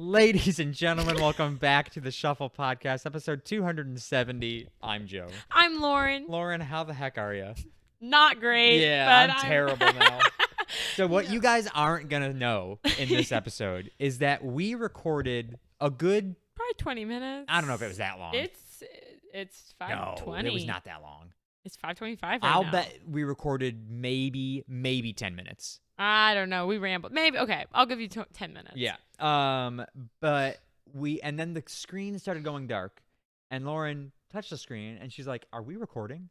Ladies and gentlemen, welcome back to the Shuffle Podcast, episode 270. I'm Joe. I'm Lauren. Lauren, how the heck are you? Not great. Yeah, but I'm terrible now. So what you guys aren't going to know in this episode is that we recorded a good, Probably 20 minutes. I don't know if it was that long. It's 5:20. No, it was not that long. It's 5:25 right I'll now. bet we recorded maybe 10 minutes. I don't know. We rambled. Maybe. Okay. I'll give you 10 minutes. Yeah. But and then the screen started going dark, and Lauren touched the screen, and she's like, "Are we recording?"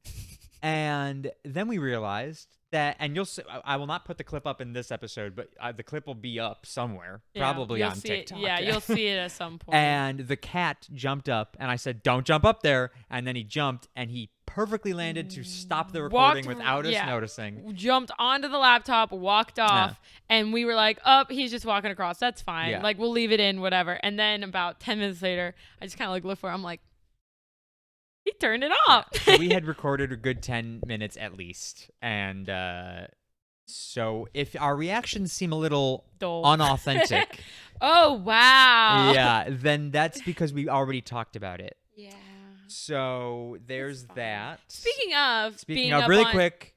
And then we realized that, and I will not put the clip up in this episode, but the clip will be up somewhere, Yeah, probably you'll on see TikTok. It. Yeah, you'll see it at some point. And the cat jumped up, and I said, "Don't jump up there." And then he jumped, and he perfectly landed to stop the recording without us noticing. Jumped onto the laptop, walked off, and we were like, "Oh, he's just walking across. That's fine. Yeah. Like, we'll leave it in, whatever." And then about 10 minutes later, I just kind of like look for him. I'm like, he turned it off. So we had recorded a good 10 minutes at least. And so if our reactions seem a little Dull. unauthentic, Oh, wow. yeah, then that's because we already talked about it. Yeah. So there's fine. that. Speaking of being of up really on, quick,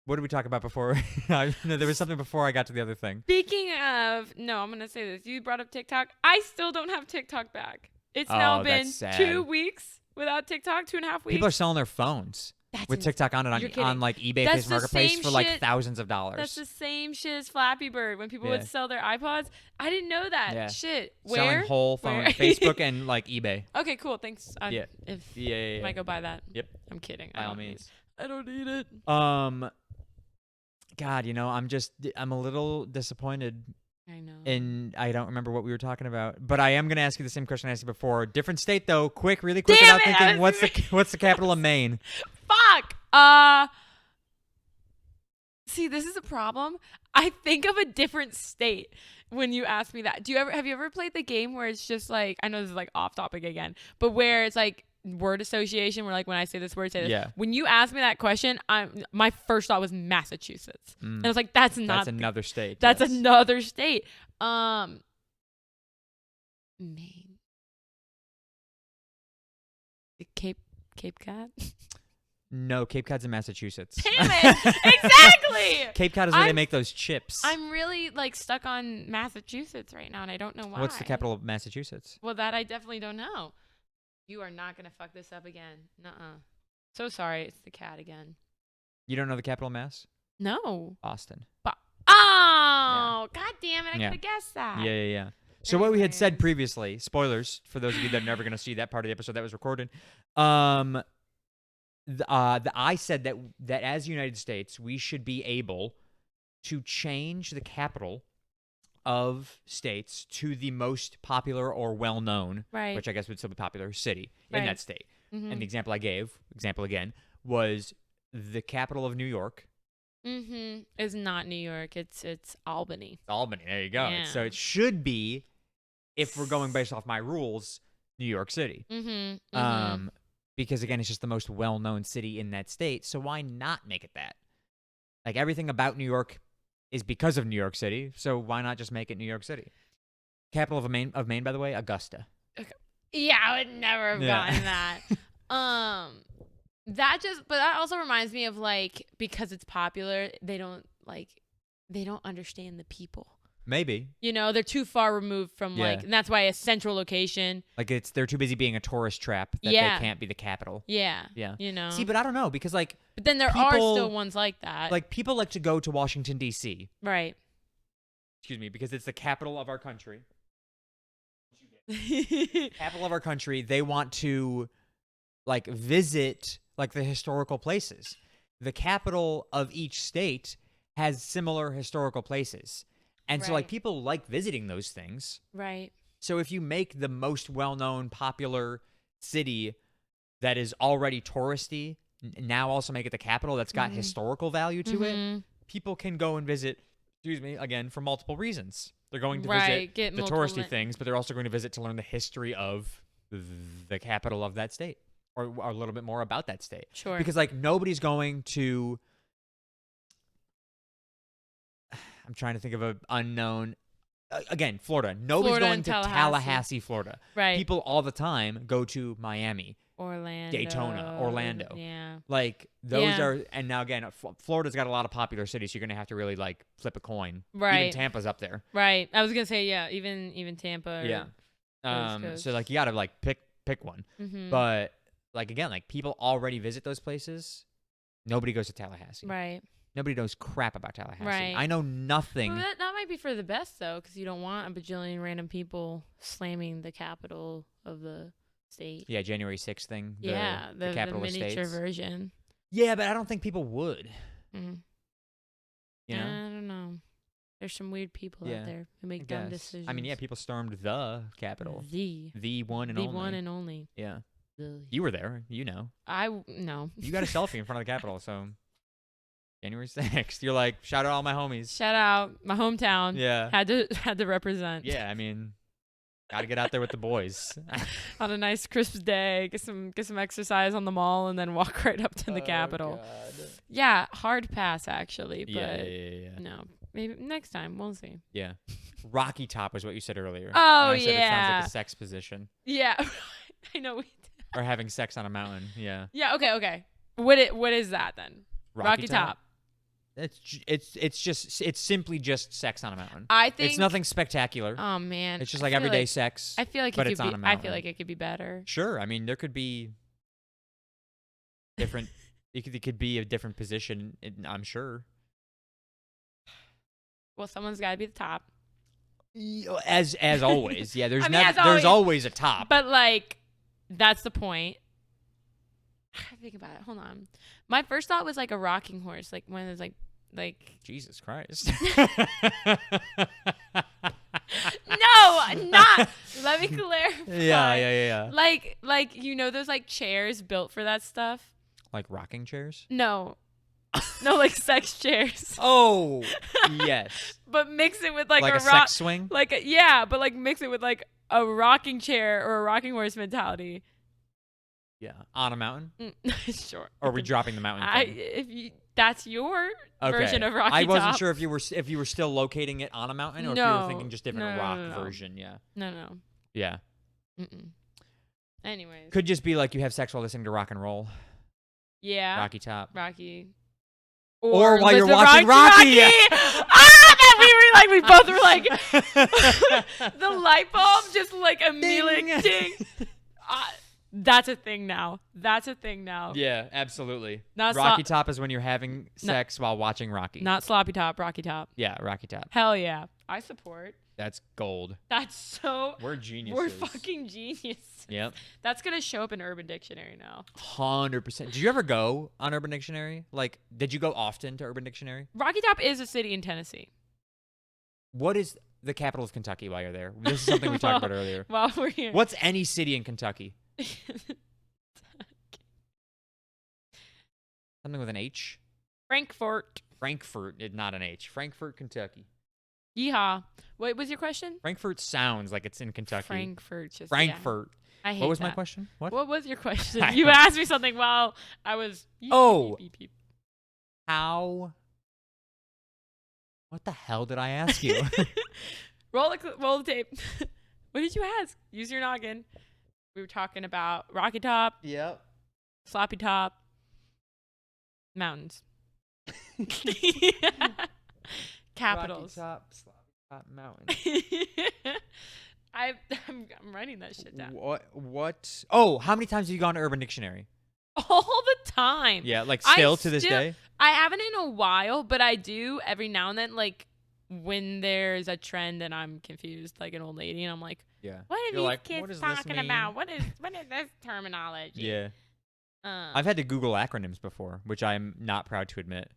what did we talk about before? No, there was something before I got to the other thing. Speaking of, no, I'm gonna say this. You brought up TikTok. I still don't have TikTok back. It's now been that's sad. 2 weeks without TikTok. 2.5 weeks. People are selling their phones with TikTok on it You're on kidding. like eBay, That's Facebook the Marketplace same for like shit. thousands of dollars. That's the same shit as Flappy Bird when people Yeah. would sell their iPods. I didn't know that. Yeah. Shit. Selling Where? whole phone, Where? Facebook and like eBay. Okay, cool. Thanks. Yeah. If Yeah. might go buy that. Yep. I'm kidding. By I all don't need means. it. I don't need it. God, I'm a little disappointed, I know. and I don't remember what we were talking about. But I am gonna ask you the same question I asked you before. Different state though. Really quick, Damn without it, thinking. What's the capital of Maine? Fuck. See, this is a problem. I think of a different state when you ask me that. Have you ever played the game where it's just like, I know this is like off topic again, but where it's like word association, where like when I say this word, say this. Yeah. When you ask me that question, my first thought was Massachusetts. And I was like, that's That's another state. That's yes. another state. Maine. Cape Cod? No, Cape Cod's in Massachusetts. Damn it. Exactly. Cape Cod is where they I'm- make those chips. I'm really like stuck on Massachusetts right now, and I don't know why. What's the capital of Massachusetts? Well, that I definitely don't know. You are not gonna fuck this up again. Nuh-uh. So sorry, it's the cat again. You don't know the capital of Mass? No. Boston. Oh, god damn it! I Yeah. could have guessed that. Yeah. So what we had said Anyways. previously, spoilers for those of you that are never going to see that part of the episode that was recorded. I said that as the United States, we should be able to change the capital of states to the most popular or well-known, Right. which I guess would still be popular, city in Right. that state. Mhm. And the example I gave, again, was the capital of New York. It's not New York. It's Albany. Albany. There you go. Yeah. So it should be, if we're going based off my rules, New York City. Because again, it's just the most well-known city in that state. So why not make it that? Like everything about New York is because of New York City. So why not just make it New York City? Capital of Maine, by the way, Augusta. Yeah, I would never have gotten that. But that also reminds me of like, because it's popular, they don't understand the people. Maybe. You know, they're too far removed from like, and that's why a central location. Like they're too busy being a tourist trap that they can't be the capital. Yeah. Yeah. You know. See, but I don't know because like. But then there are still ones like that. Like people like to go to Washington D.C. Right. Excuse me, because it's the capital of our country. Capital of our country. They want to like visit like the historical places. The capital of each state has similar historical places. And so like Right. people like visiting those things. Right. So if you make the most well-known popular city that is already touristy, now also make it the capital that's got historical value to it, people can go and visit, again, for multiple reasons. They're going to visit get the multiple touristy things, but they're also going to visit to learn the history of the capital of that state or a little bit more about that state. Sure. Because like nobody's going to I'm trying to think of an unknown Again, Florida. Nobody's Florida going and to Tallahassee. Tallahassee, Florida. Right. People all the time go to Miami, Orlando. Daytona, Orlando. Yeah. Like those Yeah. are, and now again, Florida's got a lot of popular cities. So you're gonna have to really like flip a coin. Right. Even Tampa's up there. Right. I was gonna say yeah. Even Tampa. Yeah. Coast. So like you gotta like pick one. Mm-hmm. But like again, like people already visit those places. Nobody goes to Tallahassee. Right. Nobody knows crap about Tallahassee. Right. I know nothing. Well, that might be for the best though, because you don't want a bajillion random people slamming the capital of the state. Yeah, January 6th thing. The capital of miniature states. version. Yeah, but I don't think people would. Mm. You know? I don't know. There's some weird people Yeah, out there who I make dumb guess. decisions. I mean, yeah, people stormed the Capitol. The one and the only. one and only. Yeah. The. You were there. You know. No. You got a selfie in front of the Capitol, so January 6th. You're like, shout out all my homies. Shout out my hometown. Yeah. Had to represent. Yeah, I mean, got to get out there with the boys. On a nice crisp day, get some exercise on the mall, and then walk right up to the Capitol. God. Yeah, hard pass actually, but Yeah. no, maybe next time we'll see. Yeah. Rocky Top was what you said earlier. Oh, And I said it sounds yeah. like a sex position. Yeah, I know. Or having sex on a mountain. Yeah. Yeah. Okay. What is that then? Rocky Top. It's simply just sex on a mountain. I think It's nothing spectacular. Oh man, It's just I like feel everyday sex. I feel like but it it's could on a be. I mountain. feel like it could be better. Sure. I mean, there could be different. it could be a different position. I'm sure. Well, someone's got to be the top. As always, yeah. There's I mean, as there's always, always a top. But like, that's the point. Think about it. Hold on. My first thought was like a rocking horse, like one of those like. Jesus Christ. No, not. Let me clarify. Yeah. Like those like chairs built for that stuff. Like rocking chairs. No, like sex chairs. Oh, yes. But mix it with like a rock, sex swing. But like mix it with like a rocking chair or a rocking horse mentality. Yeah, on a mountain. Sure. Or are we dropping the mountain thing? That's your version of Rocky I wasn't Top. sure if you were still locating it on a mountain or if you No. were thinking just different rock No. version. Yeah. No. Yeah. Mm-mm. Anyways. Could just be like you have sex while listening to rock and roll. Yeah. Rocky Top. Rocky. Or while you're listen to watching Rocky. We both were like the light bulb just like immediately Ding. ding. That's a thing now. Yeah, absolutely. Not Rocky Top is when you're having sex while watching Rocky. Not sloppy top, Rocky Top. Yeah, Rocky Top. Hell yeah. I support. That's gold. That's so. We're geniuses. We're fucking genius. Yep. That's gonna show up in Urban Dictionary now. 100%. Did you ever go on Urban Dictionary? Like, did you go often to Urban Dictionary? Rocky Top is a city in Tennessee. What is the capital of Kentucky while you're there? This is something we talked about earlier. While we're here. What's any city in Kentucky? Something with an H? Frankfurt. Frankfurt, not an H. Frankfurt, Kentucky. Yeehaw. What was your question? Frankfurt sounds like it's in Kentucky. Frankfurt. Just, Frankfurt. Yeah. I hate What was that. my question? What? What was your question? I You don't- asked me something while I was. Oh. Beep. How? What the hell did I ask you? Roll the tape. What did you ask? Use your noggin. We were talking about Rocky Top, Yep. Sloppy Top, mountains, capitals. Rocky Top Mountain. I'm writing that shit down What? Oh, how many times have you gone to Urban Dictionary? all the time. Yeah, like still to this still- day? I haven't in a while, but I do every now and then. Like when there's a trend and I'm confused, like an old lady, and I'm like, Yeah. "What are You're these like, kids what does this talking mean? about? What is this terminology?" Yeah. Um, I've had to Google acronyms before, which I'm not proud to admit.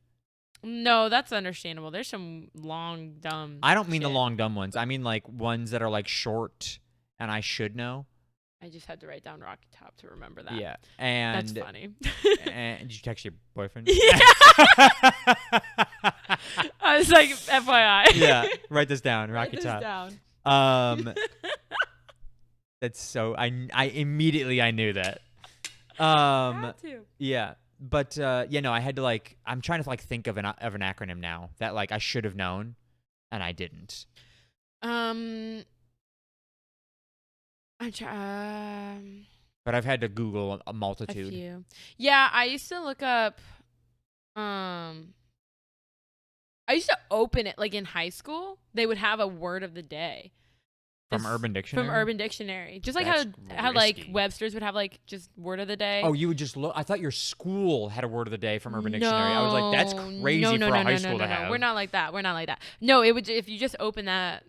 No, that's understandable. There's some long, dumb. I don't mean the shit. long, dumb ones. I mean like ones that are like short and I should know. I just had to write down Rocky Top to remember that. Yeah. And That's funny. and did you text your boyfriend? Yeah. I was like, FYI. Yeah. Write this down. Write Rocky this Top. down. That's so I immediately I knew that. Had to. Yeah. But no, I had to like I'm trying to like think of an acronym now that like I should have known and I didn't. Um, I try. But I've had to Google a A multitude. few. Yeah, I used to look up. Um, I used to open it like in high school. They would have a word of the day. From This- Urban Dictionary? From Urban Dictionary, just like That's how like risky. Webster's would have like just word of the day. Oh, you would just look. I thought your school had a word of the day from Urban Dictionary. I was like, that's crazy no, for a high school to have. We're not like that. We're not like that. No, it would if you just open the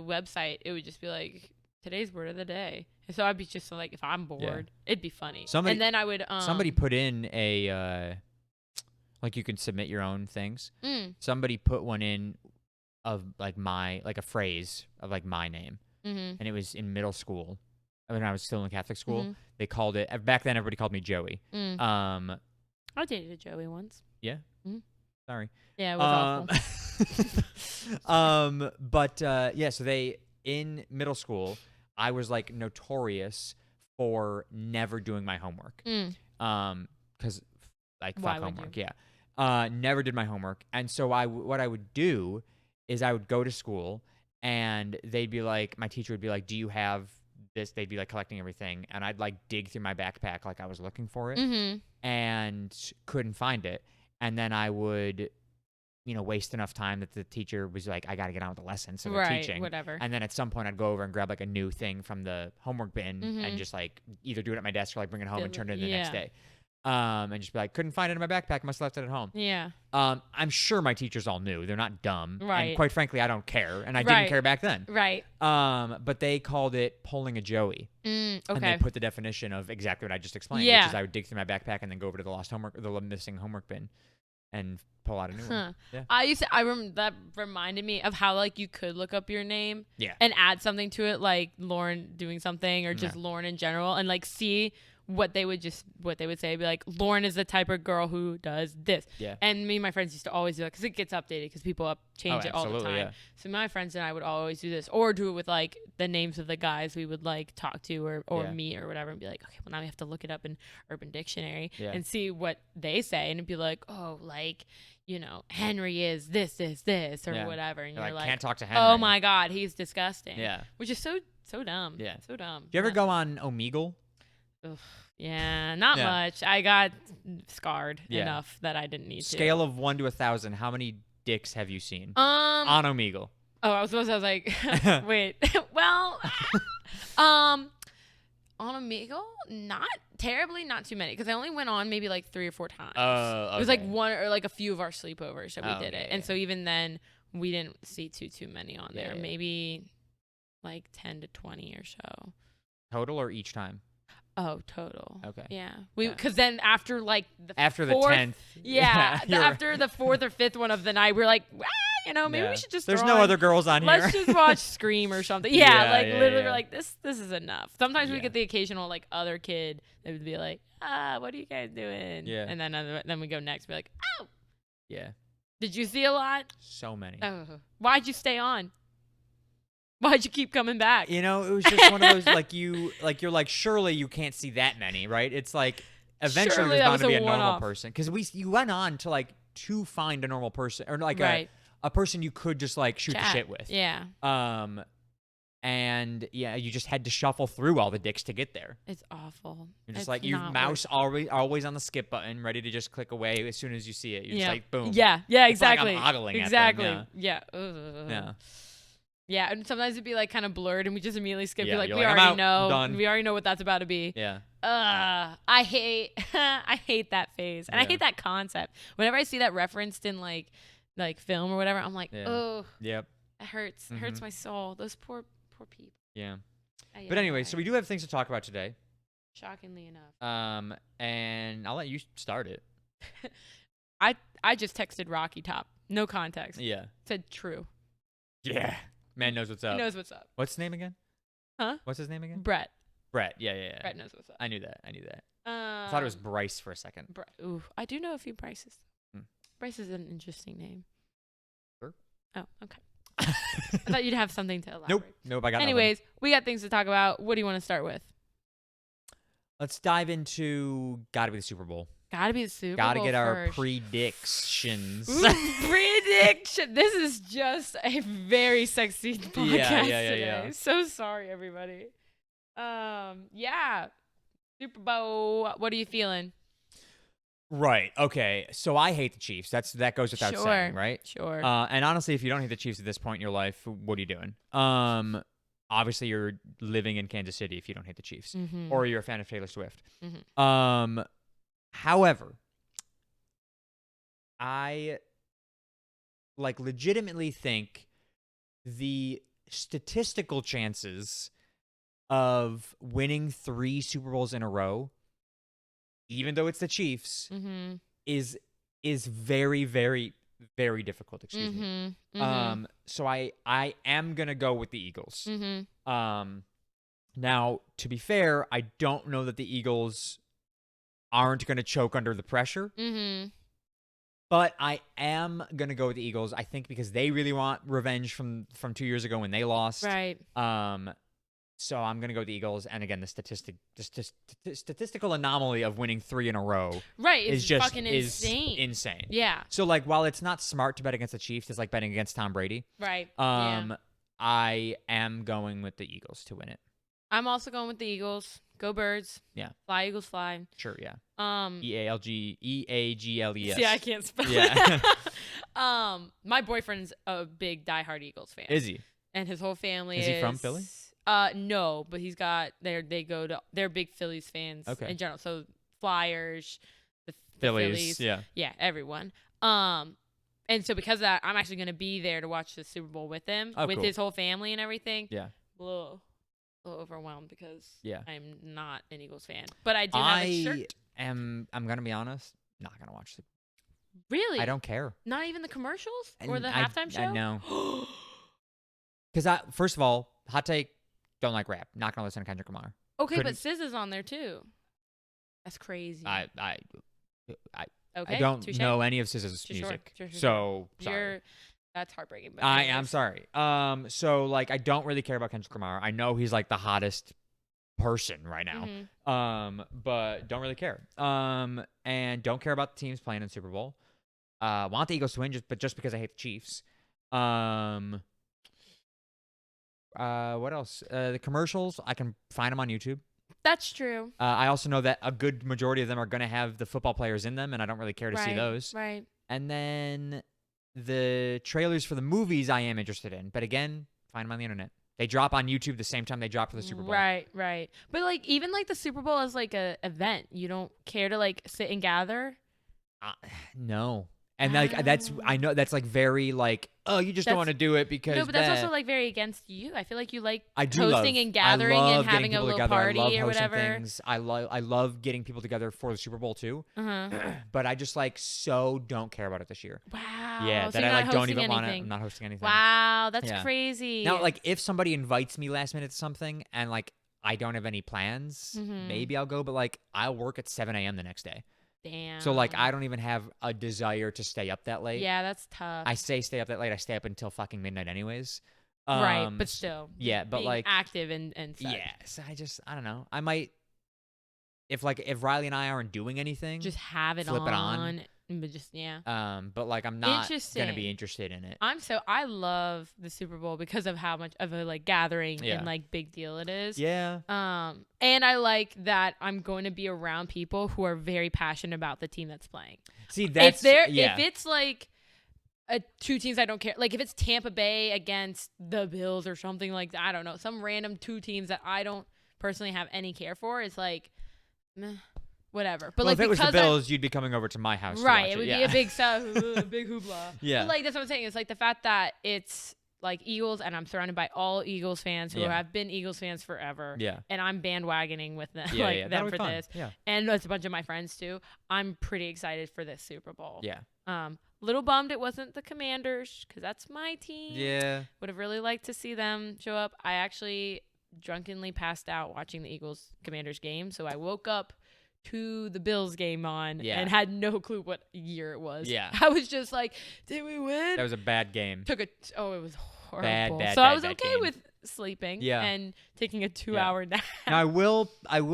website, it would just be like today's word of the day. And so I'd be just like, if I'm bored, it'd be funny. Somebody- and then I would Somebody put in a like you can submit your own things. Somebody put one in of like a phrase of like my name, and it was in middle school when I was still in Catholic school. They called it back then. Everybody called me Joey. I dated a Joey once. Yeah. Mhm. Sorry. Yeah, it was awful. But yeah, so they in middle school, I was like notorious for never doing my homework. Because like Why fuck would homework, yeah. Never did my homework, and so what I would do is I would go to school, and they'd be like, my teacher would be like, "Do you have this?" They'd be like collecting everything, and I'd like dig through my backpack like I was looking for it, and couldn't find it, and then I would, waste enough time that the teacher was like, "I got to get on with the lesson," so they're teaching. Whatever. And then at some point, I'd go over and grab like a new thing from the homework bin and just like either do it at my desk or like bring it home and turn it in the next day. And just be like, couldn't find it in my backpack, must have left it at home. Yeah. I'm sure my teachers all knew. They're not dumb. Right. And quite frankly, I don't care. And I didn't care back then. Right. But they called it pulling a Joey. Okay. And they put the definition of exactly what I just explained, which is I would dig through my backpack and then go over to the missing homework bin and pull out a new one. Yeah. That reminded me of how like you could look up your name Yeah. and add something to it, like Lauren doing something or just Lauren in general, and like see what they would say, be like, Lauren is the type of girl who does this. Yeah. And me and my friends used to always do that because it gets updated because people change it all the time. Yeah. So my friends and I would always do this, or do it with like the names of the guys we would like talk to or meet or whatever, and be like, okay, well now we have to look it up in Urban Dictionary and see what they say, and it'd be like, oh, like, Henry is this or whatever, and you're like, can't talk to Henry. oh my god, he's disgusting. Yeah. Which is so dumb. Yeah. So dumb. Do you ever go on Omegle? Ugh, yeah, not much. I got scarred enough that I didn't need to. Scale of 1 to 1,000, how many dicks have you seen on Omegle? Oh, I was like, wait. Well, on Omegle, not terribly, not too many, because I only went on maybe like 3 or 4 times. Okay. It was like one or like a few of our sleepovers that we did Okay, it, and so even then we didn't see too many on there. Yeah. Maybe like 10 to 20 or so. Total or each time? Oh, total. Okay. Yeah. Because then after like after the fourth, 10th. After the 4th or 5th one of the night, we're like, maybe we should just. There's throw no on, other girls on here. Let's just watch Scream or something. Literally, yeah. we're like, this is enough. Sometimes we get the occasional like other kid that would be like, what are you guys doing? Yeah. And then we go next. Be like, oh. Yeah. Did you see a lot? So many. Oh. Why'd you stay on? Why'd you keep coming back? It was just one of those you're like, surely you can't see that many, right? It's like eventually Surely there's that bound was to be a a normal one-off. person, because you went on to like to find a normal person or like Right. a person you could just like shoot the Chat. shit with. Yeah. And you just had to shuffle through all the dicks to get there. It's awful. You're just It's like, your not mouse always on the skip button, ready to just click away as soon as you see it. You're just like, boom. Yeah, It's like I'm exactly. ogling at them, exactly. yeah. Ugh. Yeah. Yeah, and sometimes it'd be like kind of blurred, and we just immediately skip. Yeah, We're like, you're we like, I'm already out. know. Done. We already know what that's about to be. Yeah. I hate I hate that phase, and I Yeah. hate that concept. Whenever I see that referenced in like film or whatever, I'm like, Yeah. oh, Yep. it hurts. It hurts my soul. Those poor people. Yeah. Ay, But ay, anyway, ay. so we do have things to talk about today. Shockingly enough, And I'll let you start it. I just texted Rocky Top, no context. Yeah. Said true. Yeah. Man knows what's up. He knows what's up. What's his name again? Huh? What's his name again? Brett. Brett. Yeah. Brett knows what's up. I knew that. I thought it was Bryce for a second. Ooh, I do know a few Bryces. Hmm. Bryce is an interesting name. Sure. Oh, okay. I thought you'd have something to elaborate. Nope. I got nothing. Anyways, we got things to talk about. What do you want to start with? Let's dive into gotta be the Super Bowl. Gotta be the Super Gotta Bowl get our first. predictions. Ooh, prediction. This is just a very sexy podcast today. Yeah. So sorry, everybody. Yeah. Super Bowl. What are you feeling? Right. Okay. So I hate the Chiefs. That goes without saying, right? Sure. And honestly, if you don't hate the Chiefs at this point in your life, what are you doing? Obviously you're living in Kansas City if you don't hate the Chiefs, or you're a fan of Taylor Swift. However, I legitimately think the statistical chances of winning 3 Super Bowls in a row, even though it's the Chiefs, is very, very, very difficult. Excuse me. So I am gonna go with the Eagles. Now, to be fair, I don't know that the Eagles aren't gonna choke under the pressure. But I am gonna go with the Eagles. I think because they really want revenge from 2 years ago when they lost. Right. So I'm gonna go with the Eagles. And again, the statistical anomaly of winning 3 in a row, right, is just fucking insane. Insane. Yeah. So while it's not smart to bet against the Chiefs, it's like betting against Tom Brady. Right. I am going with the Eagles to win it. I'm also going with the Eagles. Go Birds. Yeah. Fly Eagles fly. Sure. Yeah. EAGLES. Yeah, I can't spell Yeah. it. My boyfriend's a big diehard Eagles fan. Is he? And his whole family Is he from Philly? No, but he's got they're big Phillies fans in general. So Flyers, the Phillies. Yeah, everyone. And so because of that, I'm actually gonna be there to watch the Super Bowl with him, with cool. his whole family and everything. Yeah. A little overwhelmed because Yeah. I'm not an Eagles fan, but I do have a shirt. I'm gonna be honest, not gonna watch the. Really? I don't care. Not even the commercials or the I- halftime show? I know. Because first of all, hot take, don't like rap. Not gonna listen to Kendrick Lamar. Okay, but Couldn't- SZA's on there too. That's crazy. I Okay, don't touche. know any of SZA's Sure, music, sure. so sorry. That's heartbreaking. But I am anyways. sorry. So I don't really care about Kendrick Lamar. I know he's like the hottest person right now. But don't really care. And don't care about the teams playing in the Super Bowl. Want the Eagles to win, just because I hate the Chiefs. What else? The commercials, I can find them on YouTube. That's true. I also know that a good majority of them are going to have the football players in them, and I don't really care to see those. Right. And then the trailers for the movies I am interested in. But again, find them on the internet. They drop on YouTube the same time they drop for the Super Bowl. Right. But even the Super Bowl is like a event. You don't care to sit and gather? No. And I know that's very you just don't want to do it because no, but that's also very against you. I feel like you like hosting hosting and gathering and having a little party or whatever. Things. I love getting people together for the Super Bowl too. But I just so don't care about it this year. Wow. Yeah, so that you're I not don't hosting even want to. anything. I'm not hosting anything. Wow, that's Yeah. crazy. Now, if somebody invites me last minute to something and I don't have any plans, maybe I'll go. But I'll work at 7 a.m. the next day. Damn. So I don't even have a desire to stay up that late. Yeah, that's tough. I stay up that late. I stay up until fucking midnight anyways. Right, but still. Yeah, but being active and such. Yeah, so I don't know. I might if Riley and I aren't doing anything, just have it flip on. it on. But just but I'm not gonna be interested in it. I love the Super Bowl because of how much of a gathering and big deal it is. Yeah. And I like that I'm going to be around people who are very passionate about the team that's playing. See, that's if it's two teams I don't care, if it's Tampa Bay against the Bills or something like that, I don't know, some random two teams that I don't personally have any care for, it's meh. Whatever, but if it was the Bills, you'd be coming over to my house. Right, to watch it would yeah. be a big hoopla. Yeah, but that's what I'm saying. It's the fact that it's Eagles, and I'm surrounded by all Eagles fans who have been Eagles fans forever. Yeah, and I'm bandwagoning with them, them for this. Yeah, and it's a bunch of my friends too. I'm pretty excited for this Super Bowl. Yeah. Little bummed it wasn't the Commanders because that's my team. Yeah, would have really liked to see them show up. I actually drunkenly passed out watching the Eagles Commanders game, so I woke up to the Bills game on and had no clue what year it was. Yeah. I was just did we win? That was a bad game. It was horrible. Bad, so I was bad okay game. with sleeping Yeah. and taking a 2-hour nap. Now I will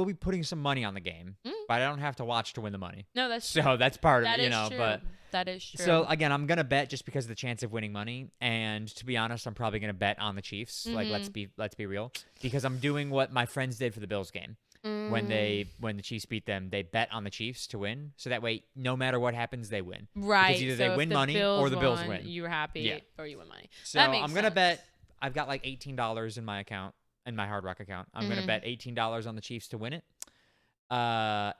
be putting some money on the game. but I don't have to watch to win the money. No, that's true. So that's part of That it, you is know. true. But That is true. so again, I'm gonna bet just because of the chance of winning money, and to be honest, I'm probably gonna bet on the Chiefs. Like let's be real, because I'm doing what my friends did for the Bills game. When the Chiefs beat them, they bet on the Chiefs to win, so that way no matter what happens, they win. Right. Because either so they if win the money Bills or the Bills won, win. You were happy, Yeah. or you win money. So That makes I'm gonna sense. bet. I've got like $18 in my account, in my Hard Rock account. I'm gonna Mhm. bet $18 on the Chiefs to win it.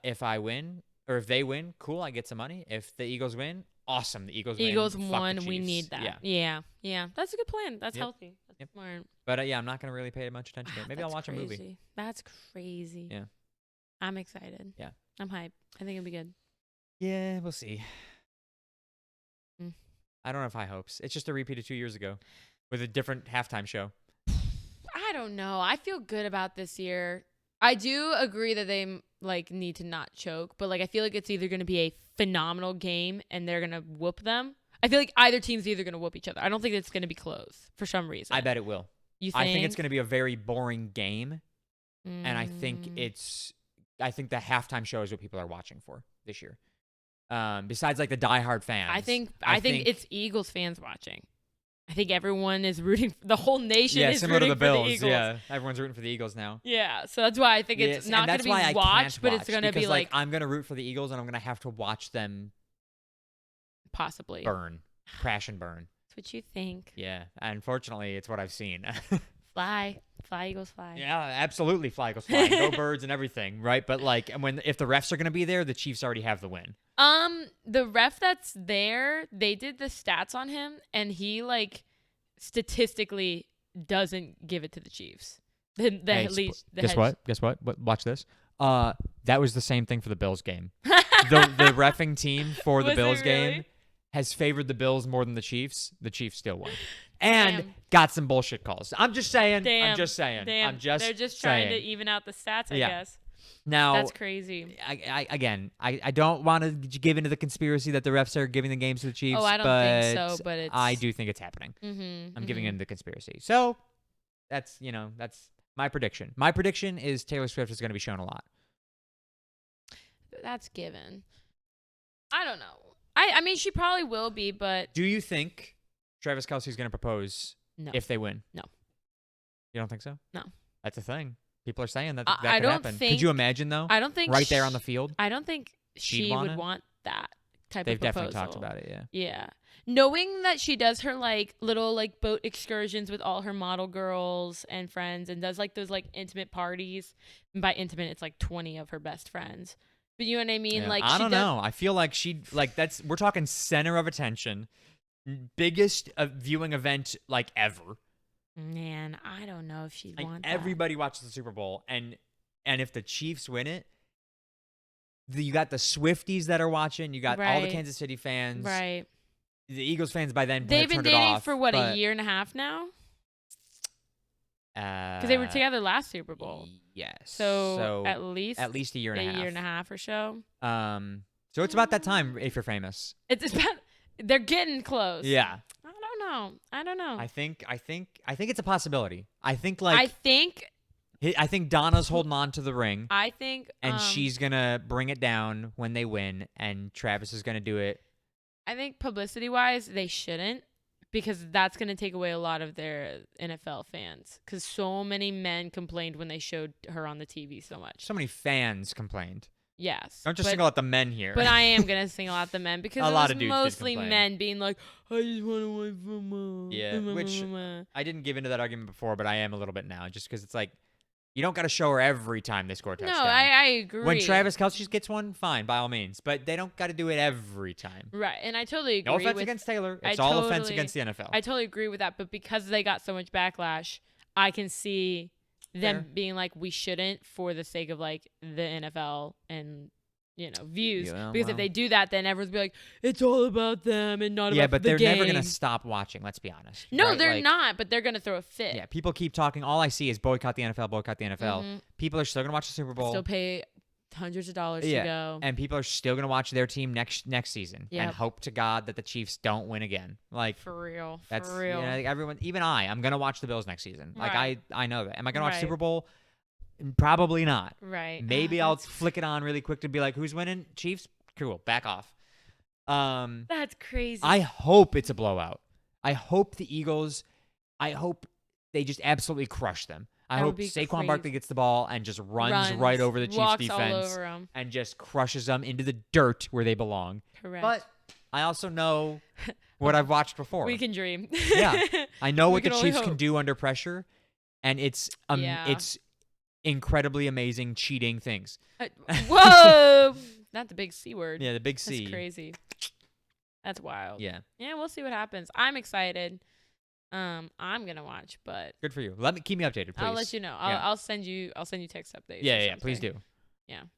If I win, or if they win, cool, I get some money. If the Eagles win, awesome, the Eagles win. Eagles Fuck the won. We Chiefs. need that. Yeah. Yeah. Yeah. That's a good plan. That's Yep. healthy. That's Yep. smart. But yeah, I'm not gonna really pay much attention to it. Maybe I'll That's watch a movie. crazy. That's crazy. Yeah. I'm excited. Yeah. I'm hyped. I think it'll be good. Yeah, we'll see. Mm. I don't have high hopes. It's just a repeat of 2 years ago, with a different halftime show. I don't know. I feel good about this year. I do agree that they like need to not choke, but like I feel like it's either going to be a phenomenal game and they're going to whoop them. I feel like either team's either going to whoop each other. I don't think it's going to be close for some reason. I bet it will. You think? I think it's going to be a very boring game, and I think I think the halftime show is what people are watching for this year. Besides like the diehard fans. I think it's Eagles fans watching. I think everyone is rooting. The whole nation is similar to rooting the Bills. for the Eagles. Yeah, everyone's rooting for the Eagles now. Yeah, so that's why I think it's not going to be watched, but it's going to be like I'm going to root for the Eagles, and I'm going to have to watch them possibly burn, crash and burn. That's what you think. Yeah, unfortunately, it's what I've seen. Fly, Eagles, fly. Yeah, absolutely, fly Eagles fly, go Birds and everything, right? But like, if the refs are going to be there, the Chiefs already have the win. The ref that's there, they did the stats on him, and he like statistically doesn't give it to the Chiefs. Guess what? Watch this. That was the same thing for the Bills game. the reffing team for the Was it Bills game really? has favored the Bills more than the Chiefs. The Chiefs still won. And Damn. got some bullshit calls. I'm just saying. Damn. I'm just saying. Damn. I'm just They're just saying. trying to even out the stats, I Yeah. guess. Now, That's crazy. I don't want to give into the conspiracy that the refs are giving the games to the Chiefs. Oh, I don't think so, but it's I do think it's happening. Mm-hmm, I'm giving into the conspiracy. So that's my prediction. My prediction is Taylor Swift is going to be shown a lot. That's given. I don't know. I mean, she probably will be, but Do you think Travis Kelce's going to propose no. if they win? No. You don't think so? No. That's a thing. People are saying that I could don't happen. Could think- you imagine though? I don't think right there on the field. I don't think She'd she want would it? want that type They've of proposal. definitely talked about it. Yeah. Yeah. Knowing that she does her like little like boat excursions with all her model girls and friends and does like those like intimate parties. And by intimate it's like 20 of her best friends. But you know what I mean? Yeah. Like I she don't does, know. I feel like we're talking center of attention, biggest viewing event like ever. Man, I don't know if she'd Like, want that. everybody watches the Super Bowl, and if the Chiefs win it, you got the Swifties that are watching. You got all the Right. Kansas City fans. Right. The Eagles fans by then They've have been turned it dating off, for what, a but, year and a half now? Because Because they were together last Super Bowl. Yes. So, at least a year and a half. year and a half or so. So it's about that time if you're famous. It's about they're getting close. Yeah. I don't know. I think it's a possibility. I think I think Donna's holding on to the ring, and um, she's gonna bring it down when they win, and Travis is gonna do it. I think publicity wise they shouldn't, because that's going to take away a lot of their NFL fans, because so many men complained when they showed her on the TV so much. So many fans complained. Yes. Don't just but, single out the men here. But I am going to single out the men, because A it lot was of dudes did mostly complain. men being like, I just want to wait for more. Yeah, which I didn't give into that argument before, but I am a little bit now, just because it's like you don't got to show her every time they score a No, touchdown. I agree. When Travis Kelce gets one, fine, by all means, but they don't got to do it every time. Right, and I totally agree No offense with against Taylor. I It's all offense totally- against the NFL. I totally agree with that, but because they got so much backlash, I can see them Fair. being like, we shouldn't, for the sake of like the NFL and views. Yeah, Because well. if they do that, then everyone's be like, it's all about them and not Yeah, about but the they're game. never gonna stop watching. Let's be honest. No, right? they're Like, not. But they're gonna throw a fit. Yeah, people keep talking. All I see is boycott the NFL, boycott the NFL. Mhm. People are still gonna watch the Super Bowl. Still pay hundreds of dollars Yeah, to go. and people are still gonna watch their team next season and Yep. hope to God that the Chiefs don't win again. Like For real. that's For real. like everyone, even I'm gonna watch the Bills next season. Like Right. I know that. Am I gonna watch Right. Super Bowl? Probably not. Right. Maybe I'll flick it on really quick to be like, who's winning? Chiefs? Cool. Back off. That's crazy. I hope it's a blowout. I hope the Eagles, I hope they just absolutely crush them. I That would hope be Saquon crazy. Barkley gets the ball and just runs right over the Chiefs walks defense all over 'em. and just crushes them into the dirt where they belong. Correct. But I also know what I've watched before. we can dream. Yeah. I know We what the can only Chiefs can hope. do under pressure, and it's Yeah. incredibly amazing cheating things. Whoa! Not the big C word. Yeah, the big C. That's crazy. That's wild. Yeah, Yeah, we'll see what happens. I'm excited. I'm gonna watch, but good for you. Keep me updated, please. I'll let you know. Yeah. I'll send you text updates. Yeah, or yeah, please something. do.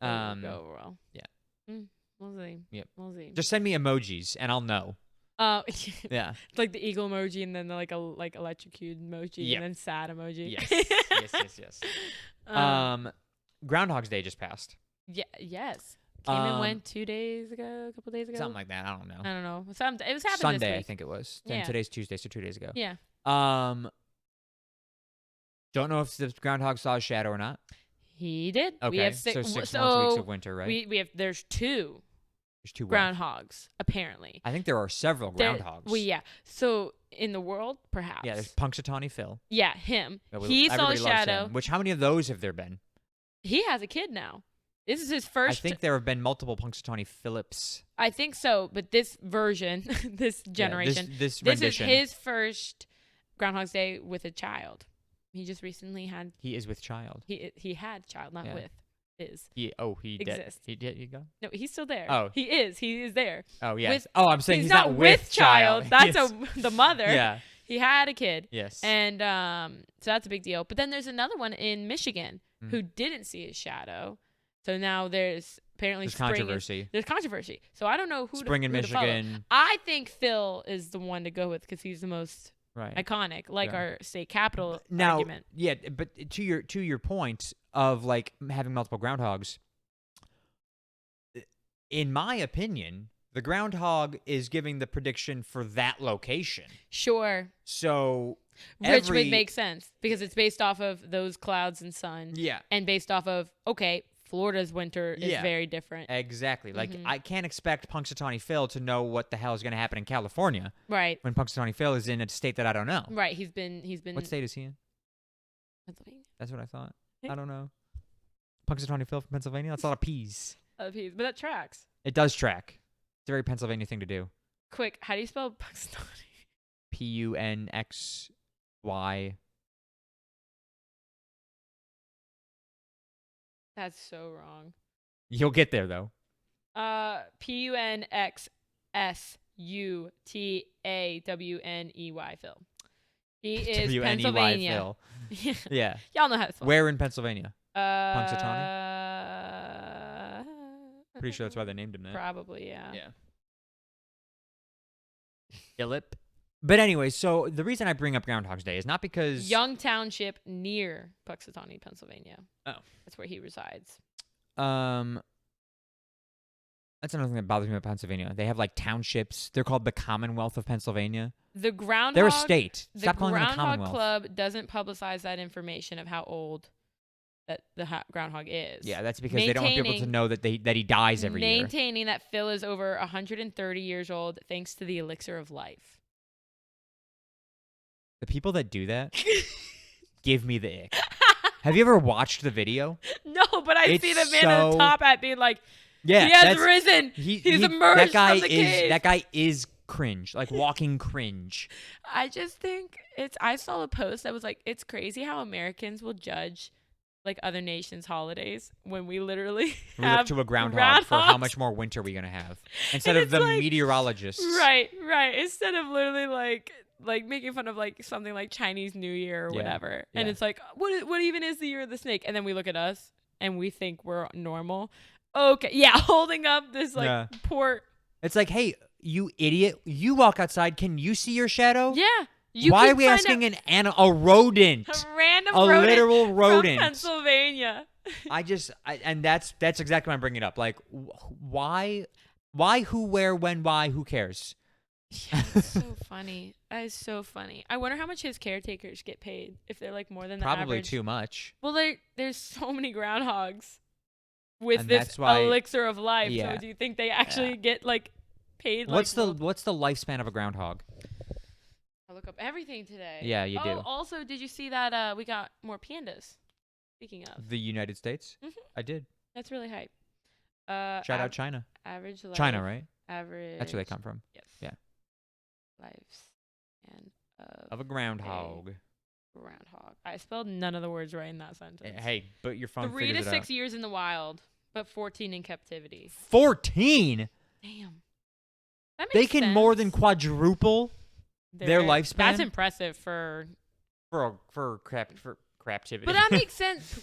Yeah. Um, Go well. yeah. We'll see. Yep. We'll see. Just send me emojis, and I'll know. Yeah. like the eagle emoji, and then the, like electrocuted emoji, Yep. and then sad emoji. Yes. Yes. Groundhog's Day just passed. Yeah. Yes. Came and went 2 days ago, a couple days ago. Something like that. I don't know. I don't know. It was happening Sunday, this I week. think it was. Yeah. And today's Tuesday, so 2 days ago. Yeah. Don't know if the groundhog saw his shadow or not. He did. Okay, We have so 6 so more weeks of winter, right? We have there's two There's 2 groundhogs apparently. I think there are several There- groundhogs. Well, yeah. So in the world, perhaps. Yeah, there's Punxsutawney Phil. Yeah, him. Yeah, He saw a everybody loves shadow. him. Which, how many of those have there been? He has a kid now. This is his I first. think there have been multiple Punxsutawney Phillips. I think so, but this version, this generation, Yeah, this this rendition. is his first Groundhog's Day with a child. He just recently had. He is with child. He had child, not Yeah. with. Is. He did. Exists. He did. You go. No, he's still there. Oh. He is. He is there. Oh yes. With- I'm saying he's not with child. That's Yes. the mother. Yeah. He had a kid. Yes. And so that's a big deal. But then there's another one in Michigan Mhm. who didn't see his shadow. So now there's apparently There's spring controversy. there's controversy. So I don't know who Spring in who to follow. Michigan. I think Phil is the one to go with because he's the most Right. iconic, like Yeah. our state capital Now, argument. yeah, but to your point of like having multiple groundhogs, in my opinion, the groundhog is giving the prediction for that location. Sure. So Which would make sense because it's based off of those clouds and sun. Yeah. And based off of, okay, Florida's winter is Yeah. very different. Exactly. Like Mhm. I can't expect Punxsutawney Phil to know what the hell is going to happen in California Right. when Punxsutawney Phil is in a state that I don't know. Right. He's been What state is he in? Pennsylvania. That's what I thought. Yeah. I don't know. Punxsutawney Phil from Pennsylvania? That's a lot of P's. But that tracks. It does track. It's a very Pennsylvania thing to do. Quick, how do you spell Punxsutawney? Punxy. That's so wrong. You'll get there though. Punxsutawney Phil. He is WNEY Pennsylvania. Phil. Yeah. Yeah. Y'all know how to spell. Where in Pennsylvania? Punxsutawney? Pretty sure that's why they named him that. Probably, yeah. Yeah. Philip. But anyway, so the reason I bring up Groundhog's Day is not because Young Township near Punxsutawney, Pennsylvania. Oh. That's where he resides. That's another thing that bothers me about Pennsylvania. They have like townships. They're called the Commonwealth of Pennsylvania. The groundhog. They're a state. The Stop calling them the Groundhog Commonwealth. Club doesn't publicize that information of how old that the groundhog is. Yeah, that's because they don't want people to Maintaining- know that he dies every year. Maintaining that Phil is over 130 years old thanks to the elixir of life. The people that do that give me the ick. Have you ever watched the video? No, but I It's see the man at the so- top hat being like, Yeah, he has that's- risen. He's emerged that guy from the is cave. that guy is cringe, like walking cringe. I just think I saw a post that was like, it's crazy how Americans will judge like other nations' holidays when we literally We look have to a groundhog for how groundhogs. much more winter we're gonna have, instead And of it's the like- meteorologists. Right. Instead of literally like making fun of like something like Chinese New Year or Yeah, whatever, and yeah. it's like, what even is the year of the snake? And then we look at us and we think we're normal. Okay, yeah, holding up this like Yeah. poor. It's like, hey, you idiot! You walk outside. Can you see your shadow? Yeah. You Why can are we find asking a rodent? a random A rodent literal from rodent. Pennsylvania? And that's exactly why I'm bringing it up. Like, why, who, where, when, why? Who cares? Yeah, it's so funny. That is so funny. I wonder how much his caretakers get paid if they're like more than the Probably average. too much. Well, there's so many groundhogs with And this that's why- elixir of life. yeah. So do you think they actually get like paid? What's like, what's the lifespan of a groundhog? I look up everything today. Yeah, you do. Also, did you see that we got more pandas? Speaking of, The United States? Mhm. I did. that's really hype. Shout out China. Average life. China, right? Average. That's where they come from. Yes. Yeah. Lifespan Of a groundhog. groundhog. I spelled none of the words right in that sentence. Hey, but your phone 3 to figures it 6 out. years in the wild, but 14 in captivity. 14? Damn. That makes They can more than sense. quadruple their lifespan? That's impressive for. for craptivity. But that makes sense.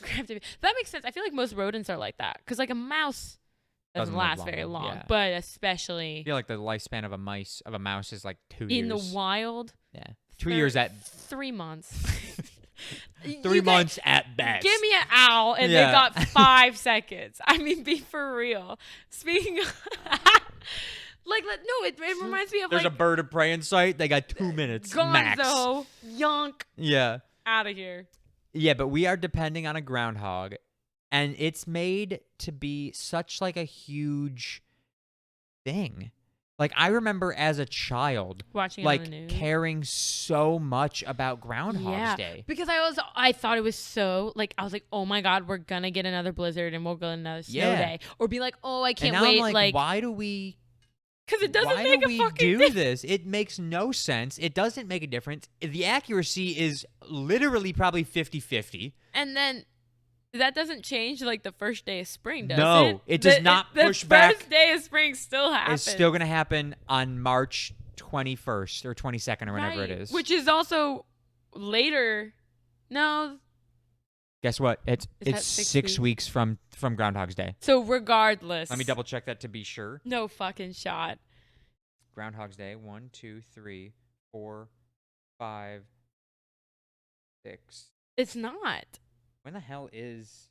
That makes sense. I feel like most rodents are like that because like a mouse doesn't Doesn't live last very long, long, yeah. but especially I feel like the lifespan of a mouse is like 2 years. in the wild. Yeah. 2 years at 3 months. 3 months at best. Give me an owl, and Yeah. they got 5 seconds. I mean, be for real. Speaking of, it reminds me of There's like a bird of prey in sight. They got 2 minutes max. Gonzo, Yonk, Yeah. out of here. Yeah, but we are depending on a groundhog, and it's made to be such like a huge thing. Like I remember as a child, Watching it on the like news. caring so much about Groundhog's Yeah, Day. because I thought it was so like I was like, oh my god, we're gonna get another blizzard and we'll get another snow Yeah. day, or be like, oh, I And can't now wait, I'm like, why do we? because it doesn't Why make do a we fucking do difference. this? It makes no sense. It doesn't make a difference. The accuracy is literally probably 50-50. And then that doesn't change like the first day of spring, does No, it? it does not push the back. first day of spring still happens. It's still going to happen on March 21st or 22nd or whenever it Right. is. Which is also later. No. Guess what? It's that 6 6 weeks from Groundhog's Day. So regardless. Let me double check that to be sure. No fucking shot. Groundhog's Day. 1, 2, 3, 4, 5, 6. It's not. When the hell is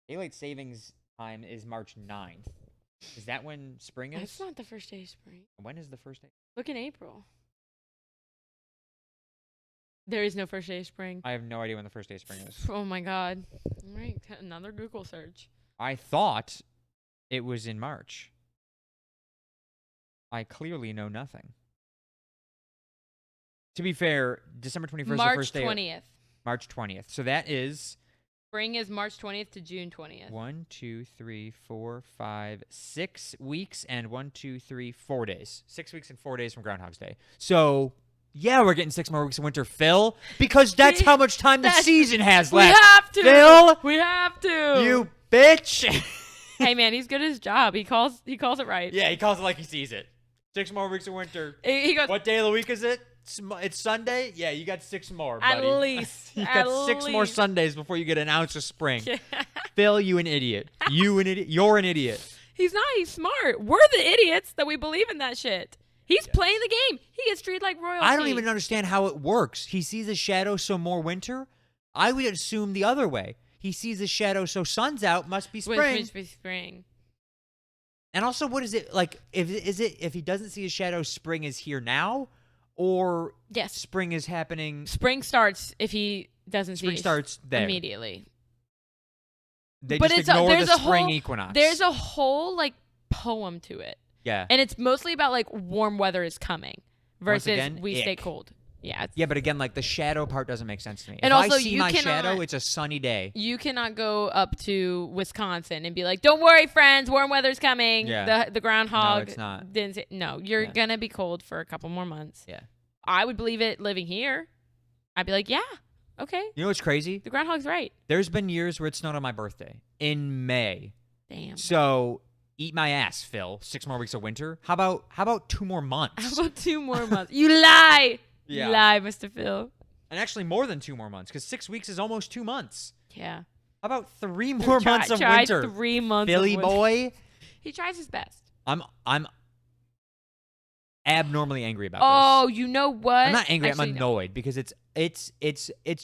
daylight savings time? Is March 9th. Is that when spring is? It's not the first day of spring. When is the first day? Look in April. There is no first day of spring. I have no idea when the first day of spring is. Oh my god. All right, another Google search. I thought it was in March. I clearly know nothing. To be fair, December 21st is the March first day. 20th. March 20th. So that is Spring is March 20th to June 20th. 1, 2, 3, 4, 5, 6 weeks and 1, 2, 3, 4 days. 6 weeks and 4 days from Groundhog's Day. So yeah, we're getting 6 more weeks of winter, Phil, because that's how much time the season has We left. have to. Phil, We have to. you bitch. Hey man, he's good at his job. He calls it right. Yeah, he calls it like he sees it. 6 more weeks of winter. He goes What day of the week is it? It's Sunday? Yeah, you got 6 more, at buddy. least. You at got 6 more least. Sundays before you get an ounce of spring. Yeah. Phil, you an idiot. You an idiot. You're an idiot. He's not. He's smart. We're the idiots that we believe in that shit. He's playing the game. He gets treated like royalty. I don't even understand how it works. He sees a shadow, so more winter? I would assume the other way. He sees a shadow, so sun's out, must be spring. Which be spring. And also, what is it like? If he doesn't see a shadow, spring is here now, or Yes. spring is happening. Spring starts if he doesn't see Spring it starts there. immediately. They But just it's a- ignore there's the a spring whole- equinox. There's a whole like poem to it, yeah. and it's mostly about like warm weather is coming versus again, we stay ick. cold. Yeah. Yeah, but again, like the shadow part doesn't make sense to me. And if also, I see you my cannot- shadow, it's a sunny day. You cannot go up to Wisconsin and be like, "Don't worry, friends, warm weather's coming." Yeah. The groundhog. it's not. Didn't say, no, you're Yeah. gonna be cold for a couple more months. Yeah. I would believe it living here. I'd be like, yeah, okay, You know what's crazy? the groundhog's right. There's been years where it snowed on my birthday in May. Damn. So eat my ass, Phil. 6 more weeks of winter. How about 2 more months? How about 2 more months? You lie. Yeah. You lie, Mr. Phil. And actually more than 2 more months, because 6 weeks is almost 2 months. Yeah. How about 3 more months of try winter? 3 months. of Philly winter. boy. He tries his best. I'm abnormally angry about Oh, this. you know what? I'm not angry. Actually, I'm no. annoyed because it's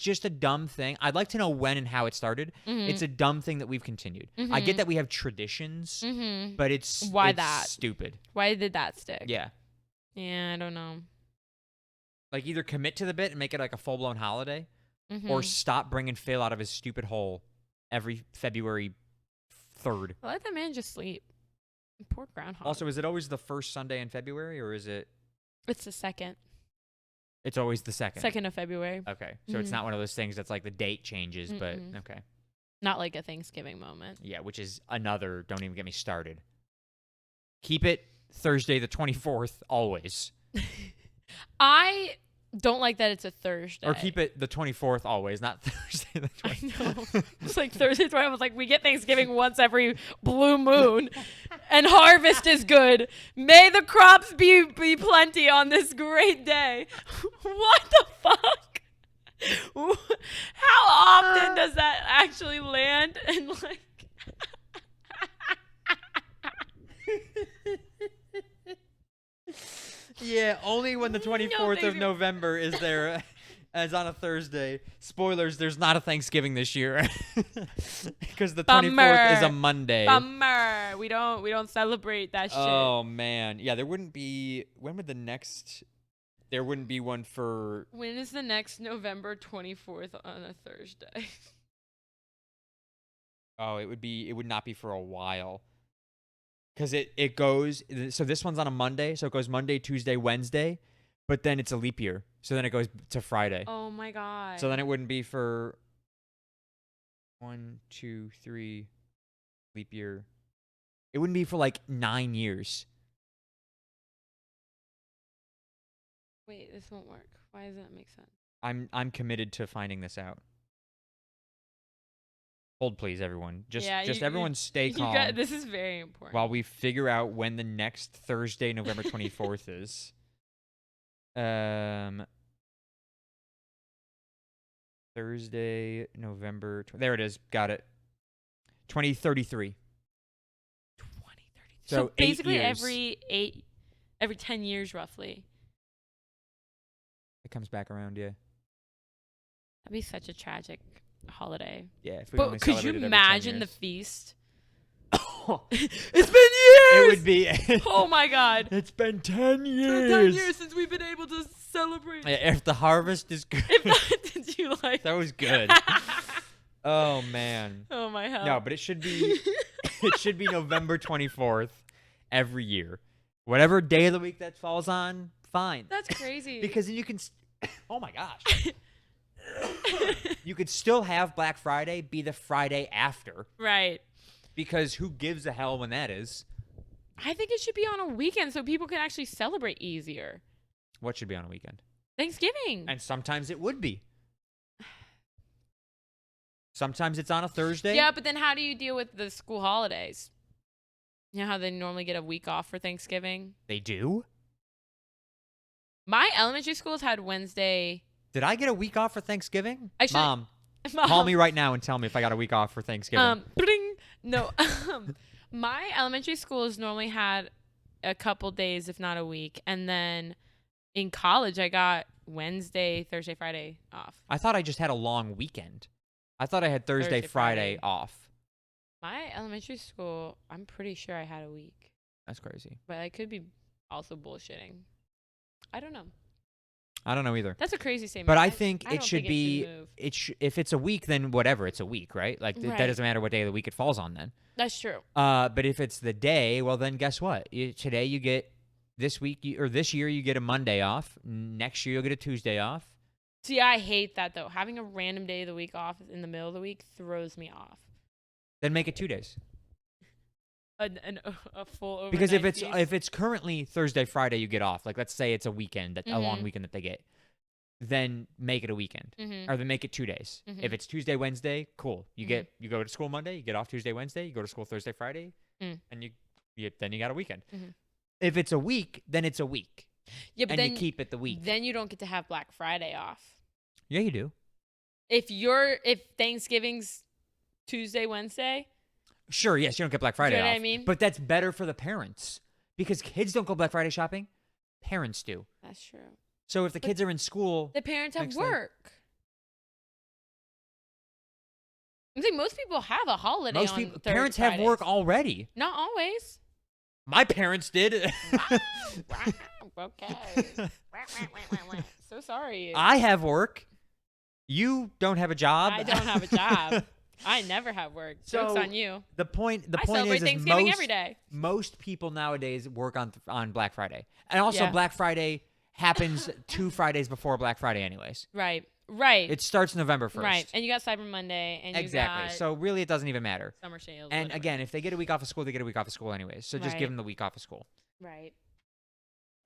just a dumb thing. I'd like to know when and how it started. Mhm. It's a dumb thing that we've continued. I get Mhm. that we have traditions, Mhm. but it's Why it's that? stupid. Why did that stick? Yeah. Yeah, I don't know. Like, either commit to the bit and make it like a full-blown holiday, Mm-hmm. or stop bringing Phil out of his stupid hole every February 3rd. Let that man just sleep. Poor groundhog. Also, is it always the first Sunday in February, or is it? it's the second. It's always the second. 2nd of February. Okay, so it's Mhm. not one of those things that's like the date changes, but Mm-mm. okay. Not like a Thanksgiving moment. Yeah, which is another. Don't even get me started. Keep it Thursday the 24th always, I don't like that it's a Thursday. or keep it the 24th always, not Thursday the I 24th. know. It's like Thursday, I was like, we get Thanksgiving once every blue moon, and harvest is good. May the crops be plenty on this great day. What the fuck? How often does that actually land? And like, Yeah, only when the 24th of thank you. November is there, as on a Thursday. Spoilers: there's not a Thanksgiving this year, because the 24th is a Bummer. Monday. Bummer. We don't celebrate that shit. Oh man, yeah, there wouldn't be. When would the next? There wouldn't be one for. When is the next November 24th on a Thursday? Oh, it would be. It would not be for a while. Because it goes. So this one's on a Monday, so it goes Monday, Tuesday, Wednesday, but then it's a leap year, so then it goes to Friday. Oh my god. So then it wouldn't be for 1, 2, 3 leap year. It wouldn't be for like 9 years. Wait, this won't work. Why doesn't that make sense? I'm committed to finding this out. Hold please, everyone. Just Yeah, you- everyone stay You calm got, this is very important. while we figure out when the next Thursday, November 24th is. Thursday, November. There it is. Got it. 2033. 2030. So So 8 basically years. every 10 years roughly. It comes back around, yeah. That'd be such a tragic holiday. Yeah. If we But only could you celebrated every 10 imagine the years. feast? It's been years. It would be. Oh my god. It's been 10 It's years. been 10 years since we've been able to celebrate. Yeah, if the harvest is good. Did you like That was good. Oh man. Oh my hell. No, but it should be it should be November 24th every year. Whatever day of the week that falls on, fine. That's crazy. Because then you can oh my gosh. You could still have Black Friday be the Friday after, right. because who gives a hell when that is? I think it should be on a weekend so people can actually celebrate easier. What should be on a weekend? Thanksgiving. And sometimes it would be. Sometimes it's on a Thursday. Yeah, but then how do you deal with the school holidays? You know how they normally get a week off for Thanksgiving? They do? My elementary schools had Wednesday. Did I get a week off for Thanksgiving? Actually- Mom, call me right now and tell me if I got a week off for Thanksgiving. Bling. No. My elementary schools normally had a couple days, if not a week. And then in college, I got Wednesday, Thursday, Friday off. I thought I just had a long weekend. I thought I had Thursday, Thursday, Friday Friday. off. My elementary school, I'm pretty sure I had a week. That's crazy. But I could be also bullshitting. I don't know. I don't know either. That's a crazy statement. But I think I it don't should think be move. if it's a week, then whatever, it's a week, right? Like that Right. doesn't matter what day of the week it falls on then. That's true. But if it's the day, well then guess what? Today you get this week or this year you get a Monday off. Next year you'll get a Tuesday off. See, I hate that though. Having a random day of the week off in the middle of the week throws me off. Then make it 2 days. A full overnight Because if feast. it's currently Thursday, Friday, you get off. Like let's say it's a weekend, a long Mhm. weekend that they get. Then make it a weekend, Mhm. or then make it 2 days. Mhm. If it's Tuesday, Wednesday, cool. You Mhm. get you go to school Monday, you get off Tuesday, Wednesday, you go to school Thursday, Friday, Mm. and then you got a weekend. Mhm. If it's a week, then it's a week, Yeah, but and then you keep it the week. then you don't get to have Black Friday off. Yeah, you do. If Thanksgiving's Tuesday, Wednesday, Sure, yes, you don't get Black Friday know what off. I mean? But that's better for the parents because kids don't go Black Friday shopping. Parents do. that's true. So if the kids are in school, The parents have Next day. work. I think most people have a holiday most on people Thursday, parents have work Fridays. already. Not always. My parents did. Okay. So sorry. I have work. You don't have a job. I don't have a job. I never have work. Joke's So, on you. The point I celebrate is Thanksgiving every day. most people nowadays work on Black Friday. And also Yeah. Black Friday happens 2 Fridays before Black Friday anyways. Right. It starts November 1st. Right. And you got Cyber Monday and Exactly. you got So really it doesn't even matter. summer sales. And whatever. again, if they get a week off of school, they get a week off of school anyways. So just give Right. them the week off of school. Right.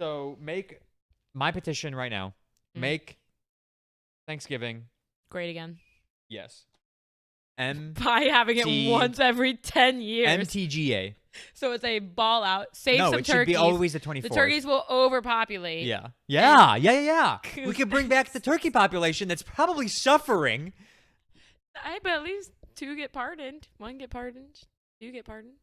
So make my petition right now. Mm. Make Thanksgiving. Great again. Yes. M By having it T- once every 10 years. MTGA. So it's a ball out. Save No, some it should turkeys. be always the 24th. The turkeys will overpopulate. Yeah. Yeah. We could bring back the turkey population that's probably suffering. But at least 2 get pardoned. 1 get pardoned. 2 get pardoned.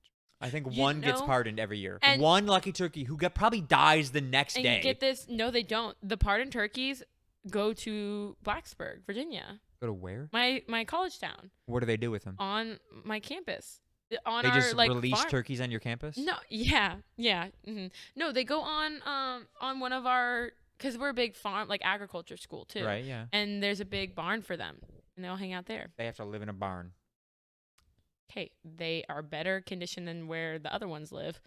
I think You one gets know- pardoned every year. and- One lucky turkey who probably dies the next And day. get this. No, they don't. The pardoned turkeys go to Blacksburg, Virginia. Go to where? My college town. What do they do with them? On my campus. On They our just like release farm. turkeys on your campus? No, yeah. No, they go on one of our, because we're a big farm, like agriculture school too. Right, yeah. And there's a big barn for them, and they'll hang out there. They have to live in a barn. Okay, they are better conditioned than where the other ones live.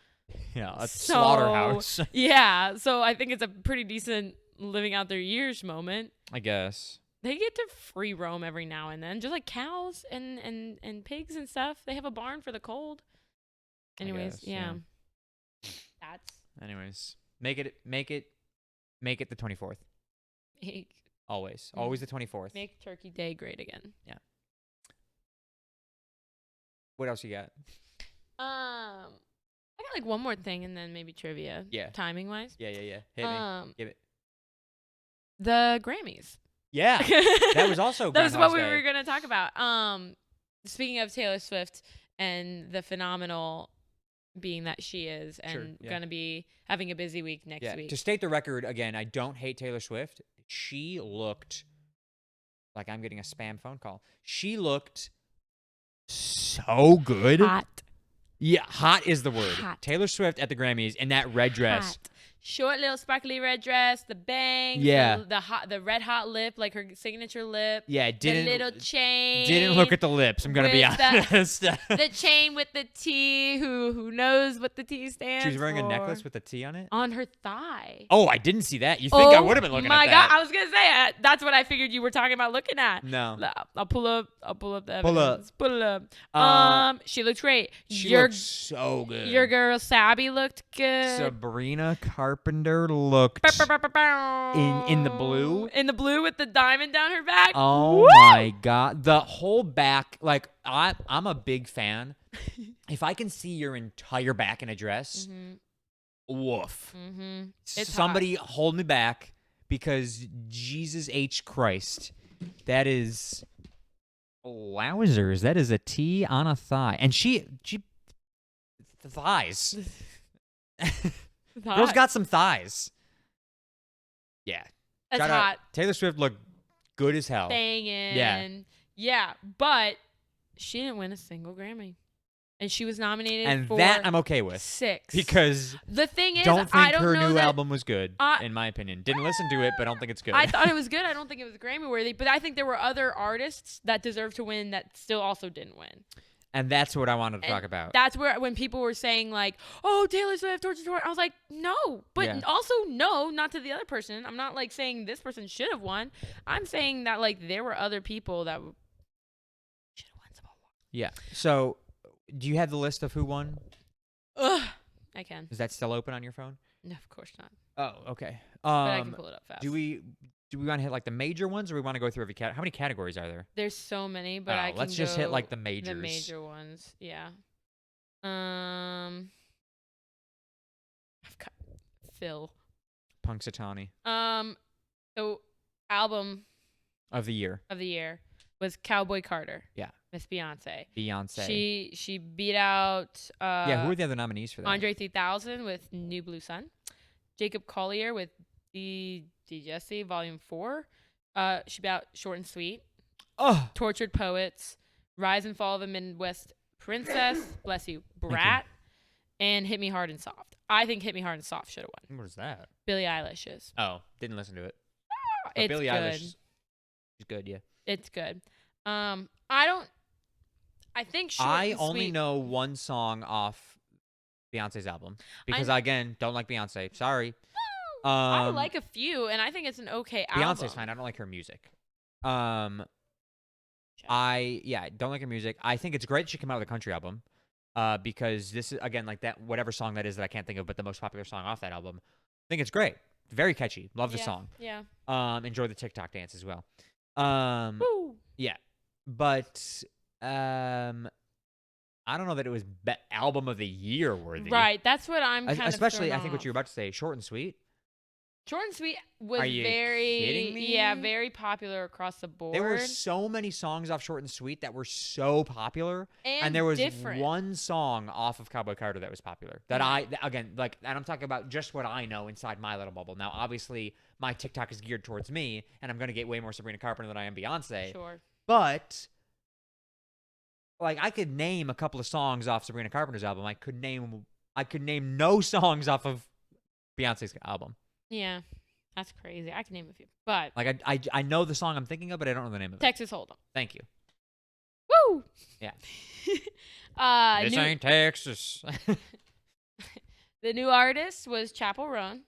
Yeah, a So- slaughterhouse. Yeah, so I think it's a pretty decent living out their years moment. I guess. They get to free roam every now and then, just like cows and pigs and stuff. They have a barn for the cold. Anyways, guess, yeah. That's Anyways, make it the 24th. Always. Mm. Always the 24th. make Turkey Day great again. What else you got? I got like one more thing and then maybe trivia. Yeah. Timing wise. Yeah. Hit me. Give it. The Grammys. Yeah. That was also That was what Groundhog's we Day. were gonna talk about. Speaking of Taylor Swift and the phenomenal being that she is and Sure, yeah. gonna be having a busy week next week. To state the record again, I don't hate Taylor Swift. She looked like I'm getting a spam phone call. She looked so good. Hot. Yeah, hot is the word. Hot. Taylor Swift at the Grammys in that red dress. Hot. Short little sparkly red dress, the bangs, Yeah. the red hot lip, like her signature lip. Yeah, it didn't the little chain. didn't look at the lips. I'm gonna be with the- honest. the chain with the T. Who knows what the T stands for? She was wearing a necklace with a T on it. on her thigh. Oh, I didn't see that. You think I would have been looking my at that? God, I was gonna say that's what I figured you were talking about looking at. No. I'll pull up the Pull up. evidence. Pull it up. She looked great. She your looked so good. your girl Sabby looked good. Sabrina Carpenter looked in the blue. In the blue with the diamond down her back. Oh Woo! my God. The whole back, like I'm a big fan. If I can see your entire back in a dress, woof. Mm-hmm. It's Somebody hold me back because Jesus H. Christ. That is wowzers. That is a T on a thigh. And she the thighs. hot. Girl's got some thighs. Yeah. That's Shout out. hot. Taylor Swift looked good as hell. Banging. Yeah, but she didn't win a single Grammy. And she was nominated And for that I'm okay with. 6. Because the thing is, don't think I don't her know new that, album was good, in my opinion. Didn't listen to it, but I don't think it's good. I thought it was good. I don't think it was Grammy worthy, but I think there were other artists that deserved to win that still also didn't win. And that's what I wanted to And talk about. That's where when people were saying like, "Oh, Taylor Swift, torture," I was like, "No," but Yeah. also no, not to the other person. I'm not like saying this person should have won. I'm saying that like there were other people that should have won some awards. Yeah. So, do you have the list of who won? Ugh, I can. Is that still open on your phone? No, of course not. Oh, okay. But I can pull it up fast. Do we want to hit like the major ones, or we want to go through every cat? How many categories are there? There's so many, but Oh, I can let's just hit go like the majors. The major ones, yeah. I've got Phil. Punxsutawney So album of the year. of the year was Cowboy Carter. Yeah. Miss Beyonce. Beyonce. She beat out yeah. Who are the other nominees for that? Andre 3000 with New Blue Sun. Jacob Collier with D Jesse Volume 4. She beat out Short and Sweet. Oh, Tortured Poets. Rise and Fall of a Midwest Princess. Bless you. Brat. and Hit Me Hard and Soft. I think Hit Me Hard and Soft should have won. What is that? Billie Eilish's. Oh, didn't listen to it. But It's Billie good. Eilish is good, yeah. It's good. I think Short I and only Sweet- know one song off Beyonce's album because I- again, don't like Beyonce. Sorry. I like a few, and I think it's an okay album. Beyonce's fine. I don't like her music. Don't like her music. I think it's great she came out with a country album. Because this is again like that whatever song that is that I can't think of, but the most popular song off that album. I think it's great. Very catchy. Love the song. Yeah. Enjoy the TikTok dance as well. Woo. Yeah. But I don't know that it was album of the year worthy. Right. That's what I'm kind of especially thrown I think what off. you were about to say, Short and Sweet. Short and Sweet was Are you very kidding me? very popular across the board. There were so many songs off Short and Sweet that were so popular, and there was different. one song off of Cowboy Carter that was popular. That and I'm talking about just what I know inside my little bubble. Now, obviously, my TikTok is geared towards me, and I'm gonna get way more Sabrina Carpenter than I am Beyonce. Sure. But like, I could name a couple of songs off Sabrina Carpenter's album. I could name no songs off of Beyonce's album. Yeah. That's crazy. I can name a few. But Like I know the song I'm thinking of, but I don't know the name of it. Texas Hold'em. Thank you. Woo! Yeah. This new, ain't Texas. the new artist was Chapel Roan.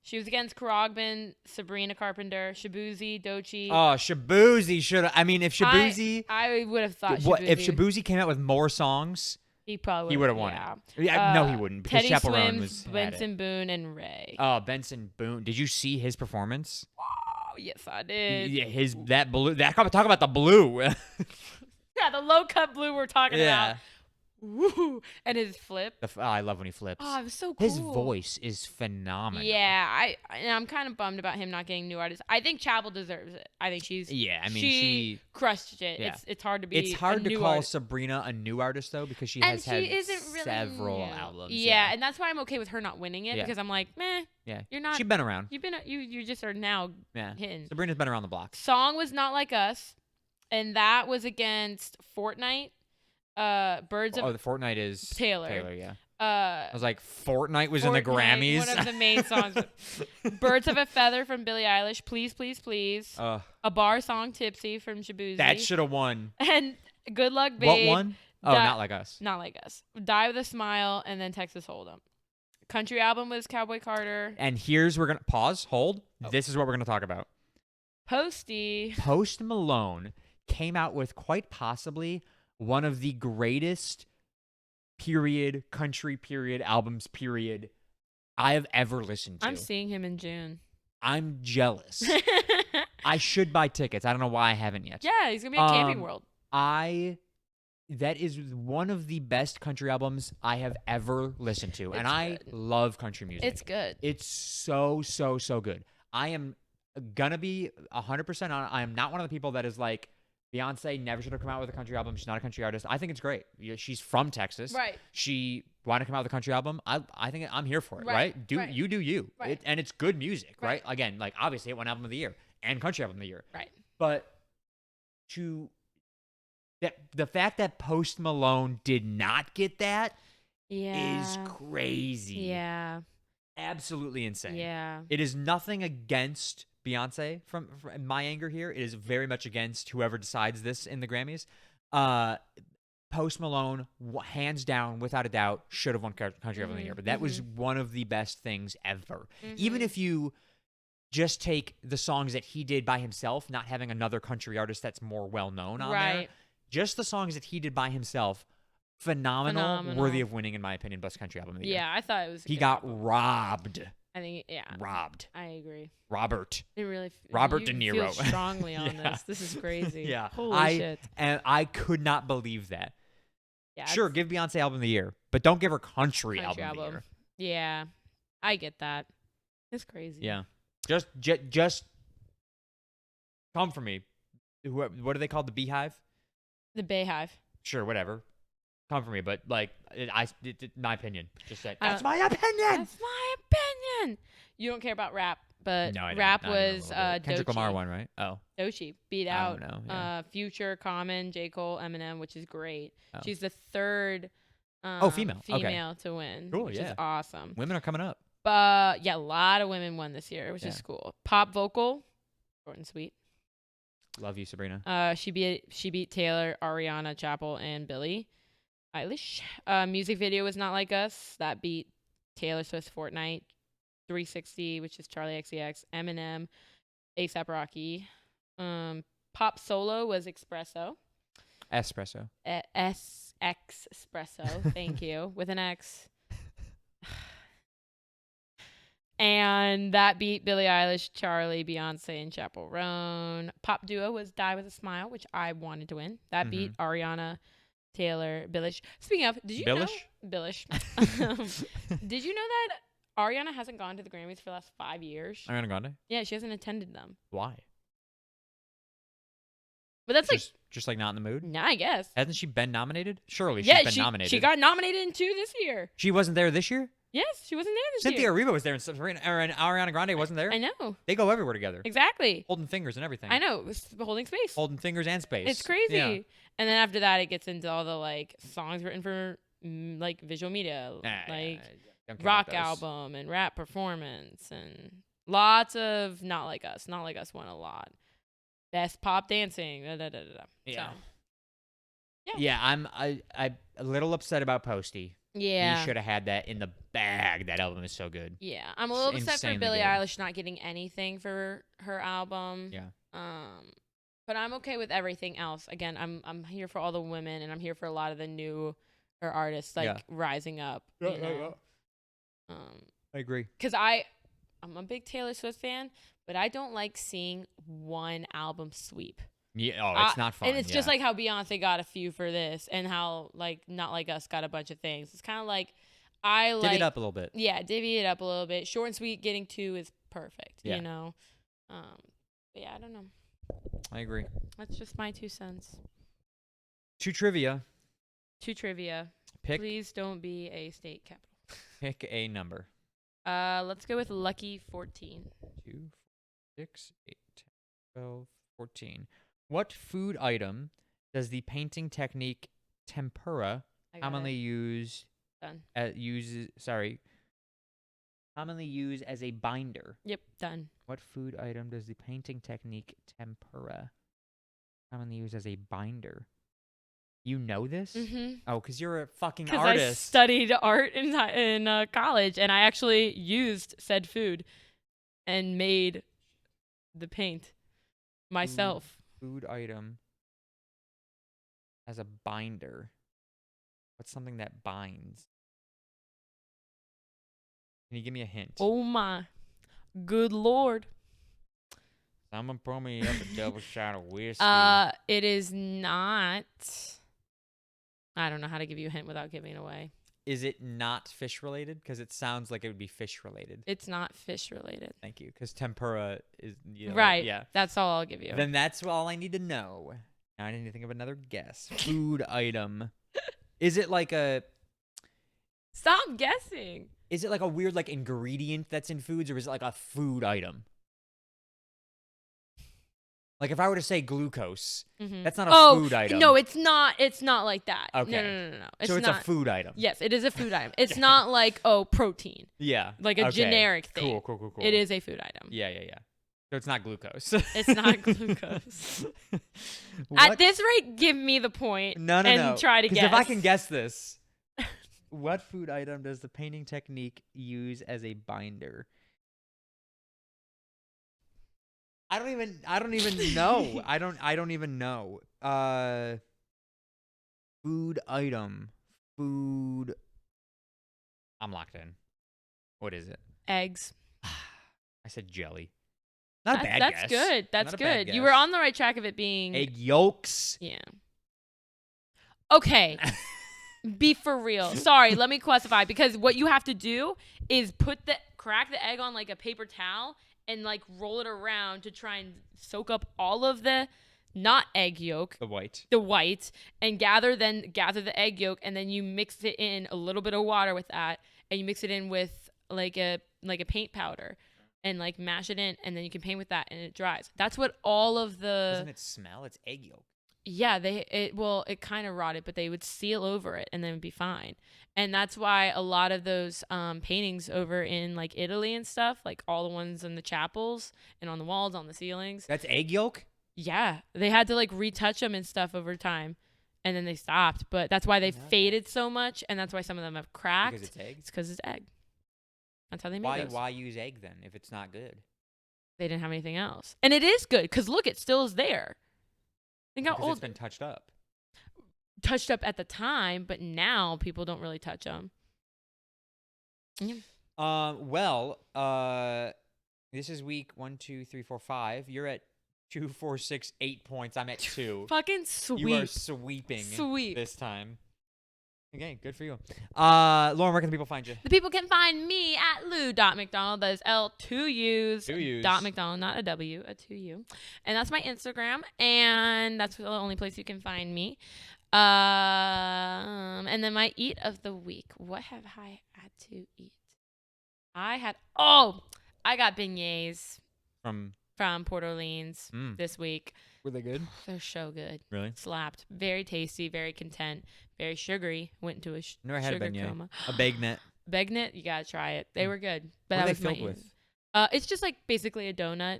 She was against Karogman, Sabrina Carpenter, Shabuzi, Doechii. Oh, Shabuzi should have. I mean, if Shabuzi, I would have thought if Shabuzi. Shabuzi came out with more songs, He probably he would have won it. Yeah, no, he wouldn't because Teddy Chappell Roan Swims, was had Benson it. Boone, and Ray. Oh, Benson Boone. Did you see his performance? Oh, yes, I did. Yeah, that blue. Talk about the blue. Yeah, the low cut blue we're talking Yeah. about. Woo! And his flip. I love when he flips. Oh, it was so cool. His voice is phenomenal. Yeah, I'm kind of bummed about him not getting new artists. I think Chapel deserves it. I think she's Yeah, I mean, she crushed it. Yeah. It's hard to be. It's hard a to new call artist. Sabrina a new artist though because she And has she had isn't really several new. albums. Yeah, and that's why I'm okay with her not winning it Yeah. because I'm like, meh. yeah. You're not. She's been around. You've been. You just are now Yeah. hitting. Sabrina's been around the block. Song was Not Like Us, and that was against Fortnite. Birds Oh, of the Fortnite is Taylor. yeah. I uh. was like, Fortnite was in the Fortnite, Grammys. One of the main songs. Birds of a Feather from Billie Eilish. Please, please, please. A bar song, Tipsy from Shabuzi. That should have won. And Good Luck Babe. What won? Oh, Di- Not Like Us. Not Like Us. Die with a Smile, and then Texas Hold'em. Country album was Cowboy Carter. And here's we're gonna pause. Hold. Oh. This is what we're gonna talk about. Posty. Post Malone came out with quite possibly one of the greatest country albums I have ever listened to. I'm seeing him in June. I'm jealous. I should buy tickets. I don't know why I haven't yet. Yeah, he's gonna be at Camping World. That is one of the best country albums I have ever listened to, and It's I good. love country music. It's good. It's so good. I am gonna be 100% on. I am not one of the people that is like Beyonce never should have come out with a country album. She's not a country artist. I think it's great. She's from Texas. Right. She wanted to come out with a country album. I think I'm here for it. Right. Right. You do you. Right. And it's good music. Right. Right. Again, like obviously it won album of the year and country album of the year. Right. But the fact that Post Malone did not get that is crazy. Yeah. Absolutely insane. Yeah. It is nothing against Beyonce from my anger here. It is very much against whoever decides this in the Grammys. Post Malone, hands down, without a doubt, should have won Country Album of the Year. But that was one of the best things ever. Even if you just take the songs that he did by himself, not having another country artist that's more well-known on there. Just the songs that he did by himself, phenomenal. Worthy of winning, in my opinion, Best Country Album of the Year. Yeah, I thought it was. He got robbed. I think, yeah. Robbed. I agree. Robert. It really. Robert you De Niro. Feel strongly on Yeah. this. This is crazy. Yeah. Holy shit. And I could not believe that. Yeah. Sure, give Beyonce Album of the Year, but don't give her Country Album of the Year. Yeah, I get that. It's crazy. Yeah. Just come for me. What are they called? The Beehive? The Bayhive. Sure, whatever. Come for me, but like, my opinion. Just say I that's don't- my opinion. That's my opinion. You don't care about rap, but No, I don't. rap I know a was little bit. Kendrick Lamar Doechii. won, right? Oh, Doechii beat I out don't know. Yeah. Future, Common, J. Cole, Eminem, which is great. Oh. She's the third Oh, female. Okay. Female to win. Cool, which yeah. is awesome. Women are coming up. But yeah, a lot of women won this year, which Yeah. is cool. Pop vocal, short and sweet. Love you, Sabrina. She beat Taylor, Ariana, Chapel, and Billie Eilish. Music video was Not Like Us. That beat Taylor Swift's Fortnite. 360, which is Charlie XCX, Eminem, A$AP Rocky. Pop solo was Espresso. Espresso. Espresso. Thank you. With an X. And that beat Billie Eilish, Charlie, Beyonce, and Chappell Roan. Pop duo was Die With a Smile, which I wanted to win. That beat Ariana, Taylor, Billish. Speaking of, did you know? Billish. Did you know that Ariana hasn't gone to the Grammys for the last 5 years? Ariana Grande? Yeah, she hasn't attended them. Why? But that's just like not in the mood? nah, I guess. Hasn't she been nominated? Surely Yeah, she's been nominated. she got nominated in 2 this year. She wasn't there this year? Yes, she wasn't there this Cynthia year. Erivo was there, and Ariana Grande wasn't there. I know. They go everywhere together, Exactly. holding fingers and everything. I know. It was holding space. Holding fingers and space. It's crazy. Yeah. And then after that, it gets into all the like songs written for like visual media, like Don't care rock about those. album and rap performance, and lots of Not Like Us. Not Like Us won a lot. Best pop dancing. Da, da, da, da, da. Yeah. So, Yeah, I'm a little upset about Posty. yeah. He should have had that in the bag. That album is so good. Yeah. I'm a little It's upset for insanely Billie good. Eilish not getting anything for her album. Yeah. But I'm okay with everything else. Again, I'm here for all the women, and I'm here for a lot of the new artists like rising up. you know? I agree. Because I'm a big Taylor Swift fan, but I don't like seeing one album sweep. Yeah. It's not fun. And it's just like how Beyonce got a few for this, and how like Not Like Us got a bunch of things. It's kind of like divvy it up a little bit. Yeah, divvy it up a little bit. Short and sweet, getting 2 is perfect. Yeah. You know. But yeah, I don't know. I agree. That's just my 2 cents. 2 trivia. 2 trivia. Pick Please don't be a state capital. pick a number. Let's go with lucky 14. 2, 4, 6, 8, 10, 12, 14. What food item does the painting technique tempura I got commonly it. use Done. commonly use as a binder? Yep, done. What food item does the painting technique tempura commonly use as a binder? You know this? Mm-hmm. Oh, because you're a fucking Because I artist. studied art in college, and I actually used said food and made the paint myself. Food item as a binder. What's something that binds? Can you give me a hint? Oh my good Lord. Someone pour me up a double shot of whiskey. It is not. I don't know how to give you a hint without giving it away. Is it not fish related? Because it sounds like it would be fish related. It's not fish related. Thank you. Because tempura is, Right. Yeah. That's all I'll give you. Then that's all I need to know. Now I need to think of another guess. Food item. Is it like a? Stop guessing. Is it like a weird like ingredient that's in foods, or is it like a food item? Like if I were to say glucose, that's not a food item. No, it's not. It's not like that. Okay. No. So it's not. a food item. Yes, it is a food item. It's not like protein, Yeah. like a Okay. generic thing. Cool. It is a food item. Yeah. So it's not glucose. It's not glucose. What? At this rate, give me the point. No. and try to 'Cause guess. if I can guess this, what food item does the painting technique use as a binder? I don't even know. I don't even know. Food item. Food. I'm locked in. What is it? Eggs. I said jelly. Not a bad That's guess. good. That's Not a bad good. You were guess. on the right track of it being. Egg yolks. Yeah. Okay. Be for real. Sorry, let me classify, because what you have to do is crack the egg on like a paper towel and like roll it around to try and soak up all of the not egg yolk, The white. and gather the egg yolk, and then you mix it in a little bit of water with that, and you mix it in with like a paint powder and like mash it in, and then you can paint with that and it dries. That's what all of the Doesn't it smell? It's egg yolk. Yeah, it kind of rotted, but they would seal over it and then it'd be fine. And that's why a lot of those paintings over in like Italy and stuff, like all the ones in the chapels and on the walls, on the ceilings. That's egg yolk? Yeah, they had to like retouch them and stuff over time, and then they stopped. But that's why they faded so much, and that's why some of them have cracked. Because it's egg? It's because it's egg. That's how they made those. Why use egg then if it's not good? They didn't have anything else. And it is good because look, it still is there. Think how Because old. it's been touched up. Touched up at the time, but now people don't really touch them. Yeah. This is week 1, 2, 3, 4, 5. You're at 2, 4, 6, 8 points. I'm at 2. Fucking sweep. You are sweeping Sweep. this time. Okay, good for you. Lauren, where can the people find you? The people can find me at Lou.McDonald. That is L, 2 U's. 2 U's. .McDonald, not a W, a 2 U. And that's my Instagram. And that's the only place you can find me. And then my eat of the week. What have I had to eat? I got beignets From Port Orleans this week. Were they good? They're so good. Really? Slapped. Very tasty, very content, very sugary. Went into a Never had a sugar beignet. coma. A bagnet. Begnet, you gotta try it. They were good. But What are that they was my filled with? It's just like basically a donut.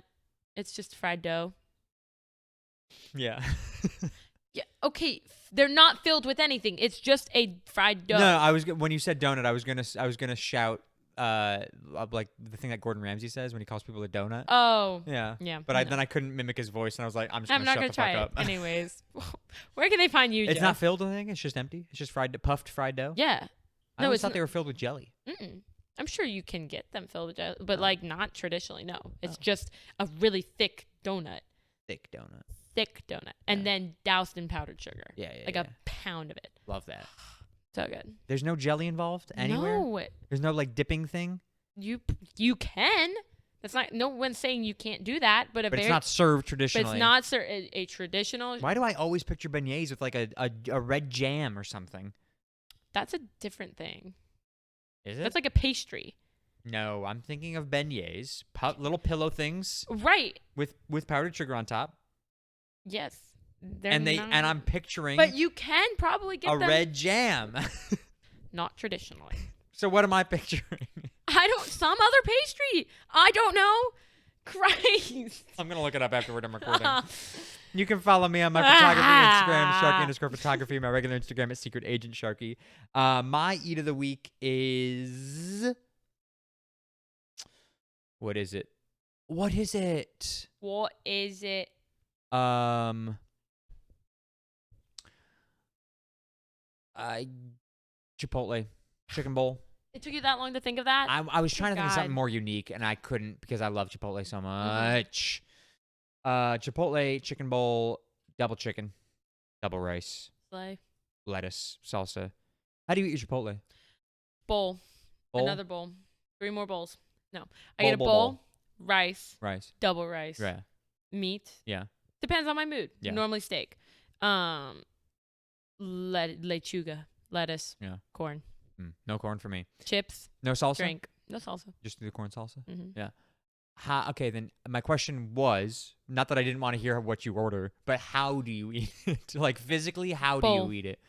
It's just fried dough. Yeah. Yeah. Okay. They're not filled with anything. It's just a fried dough. No, when you said donut, I was gonna shout like the thing that Gordon Ramsay says when he calls people a donut. Oh. Yeah. Yeah. But no. then I couldn't mimic his voice, and I was like, I'm not gonna gonna shut the try fuck it. up. Anyways, where can they find you, It's Joe? not filled with anything. It's just empty. It's just puffed fried dough. Yeah. I No, always it's thought they were filled with jelly. Mm-mm. I'm sure you can get them filled with jelly, but like not traditionally. No, it's Oh. just a really thick donut. Thick donut. And Yeah. then doused in powdered sugar. Yeah, yeah. Like yeah. a pound of it. Love that. So good. There's no jelly involved anywhere. No, There's no like dipping thing. you can. That's not. No one's saying you can't do that. But But it's not served But traditionally. it's not a traditional. Why do I always picture beignets with like a red jam or something? That's a different thing. Is it? That's like a pastry. No, I'm thinking of beignets, little pillow things Right. with powdered sugar on top, Yes. and I'm picturing But you can probably get a them. red jam. Not traditionally. So what am I picturing? Some other pastry. I don't know. Christ. I'm gonna look it up after we're done recording. You can follow me on my photography Instagram, Sharky_photography. My regular Instagram is Secret Agent Sharky. My eat of the week is what is it? What is it? Chipotle chicken bowl. It took you that long to think of that? I was trying to think of something God. more unique, and I couldn't because I love Chipotle so much. Chipotle chicken bowl, double chicken, double rice, Slay. lettuce, salsa. How do you eat your Chipotle? Bowl. Bowl? Another bowl. 3 more bowls. No. I Bowl, get a bowl, bowl, bowl. rice, Rice. double rice, Yeah. meat. Yeah. Depends on my mood. Yeah. Normally steak. Lechuga, lettuce, Yeah. corn, No corn for me. chips, No salsa? drink. No salsa. Just the corn salsa? Mm-hmm. Yeah. Okay, then my question was, not that I didn't want to hear what you order, but how do you eat it? Like physically, how do Bowl. you eat it?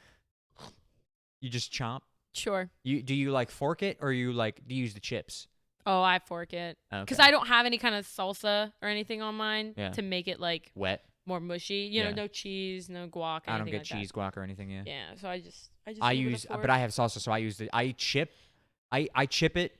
You just chomp? Sure. Do you like fork it or do you use the chips? Oh, I fork it. Because Okay. I don't have any kind of salsa or anything on mine Yeah. to make it like Wet. more mushy. You know, Yeah. no cheese, no guac, anything I don't get like cheese, guac, or anything. Yeah. that. Yeah, so I just I eat with a use, fork. but I have salsa, so I chip it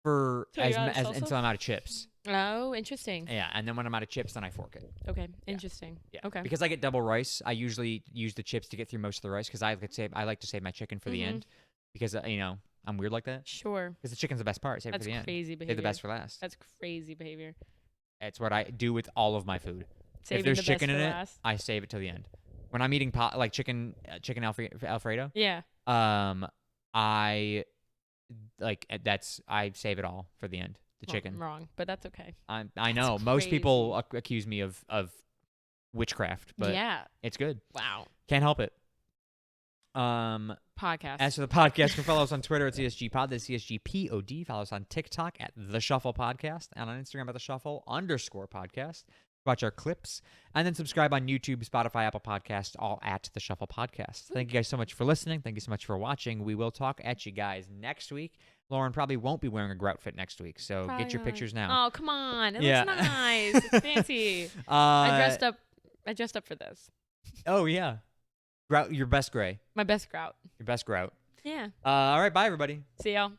for Till you're out of salsa? until I'm out of chips. Oh, interesting. Yeah, and then when I'm out of chips, then I fork it. Okay, interesting. Yeah. Okay. Because I get double rice, I usually use the chips to get through most of the rice because I like to save my chicken for the Mhm. end because I'm weird like that. Sure. Because the chicken's the best part. Save it That's for the end. crazy Save behavior. the best for last. That's crazy behavior. It's what I do with all of my food. Saving if there's the best chicken for in it, last. I save it till the end. When I'm eating chicken Alfredo, Yeah. I save it all for the end. The chicken. Wrong, but that's okay. I know most people accuse me of witchcraft, but yeah. it's good. Wow. Can't help it. Podcast. As for the podcast, you can follow us on Twitter at CSGPod. That's CSGPOD. Follow us on TikTok at The Shuffle Podcast and on Instagram at The Shuffle _podcast. watch our clips, and then subscribe on YouTube, Spotify, Apple Podcasts, all at The Shuffle Podcast. Thank you guys so much for listening. Thank you so much for watching. We will talk at you guys next week. Lauren probably won't be wearing a grout fit next week, so Probably get your not. pictures now. Oh, come on. It Yeah. looks nice. It's fancy. I dressed up for this. Oh, yeah. Grout, your best gray. My best grout. Your best grout. Yeah. All right, bye, everybody. See y'all.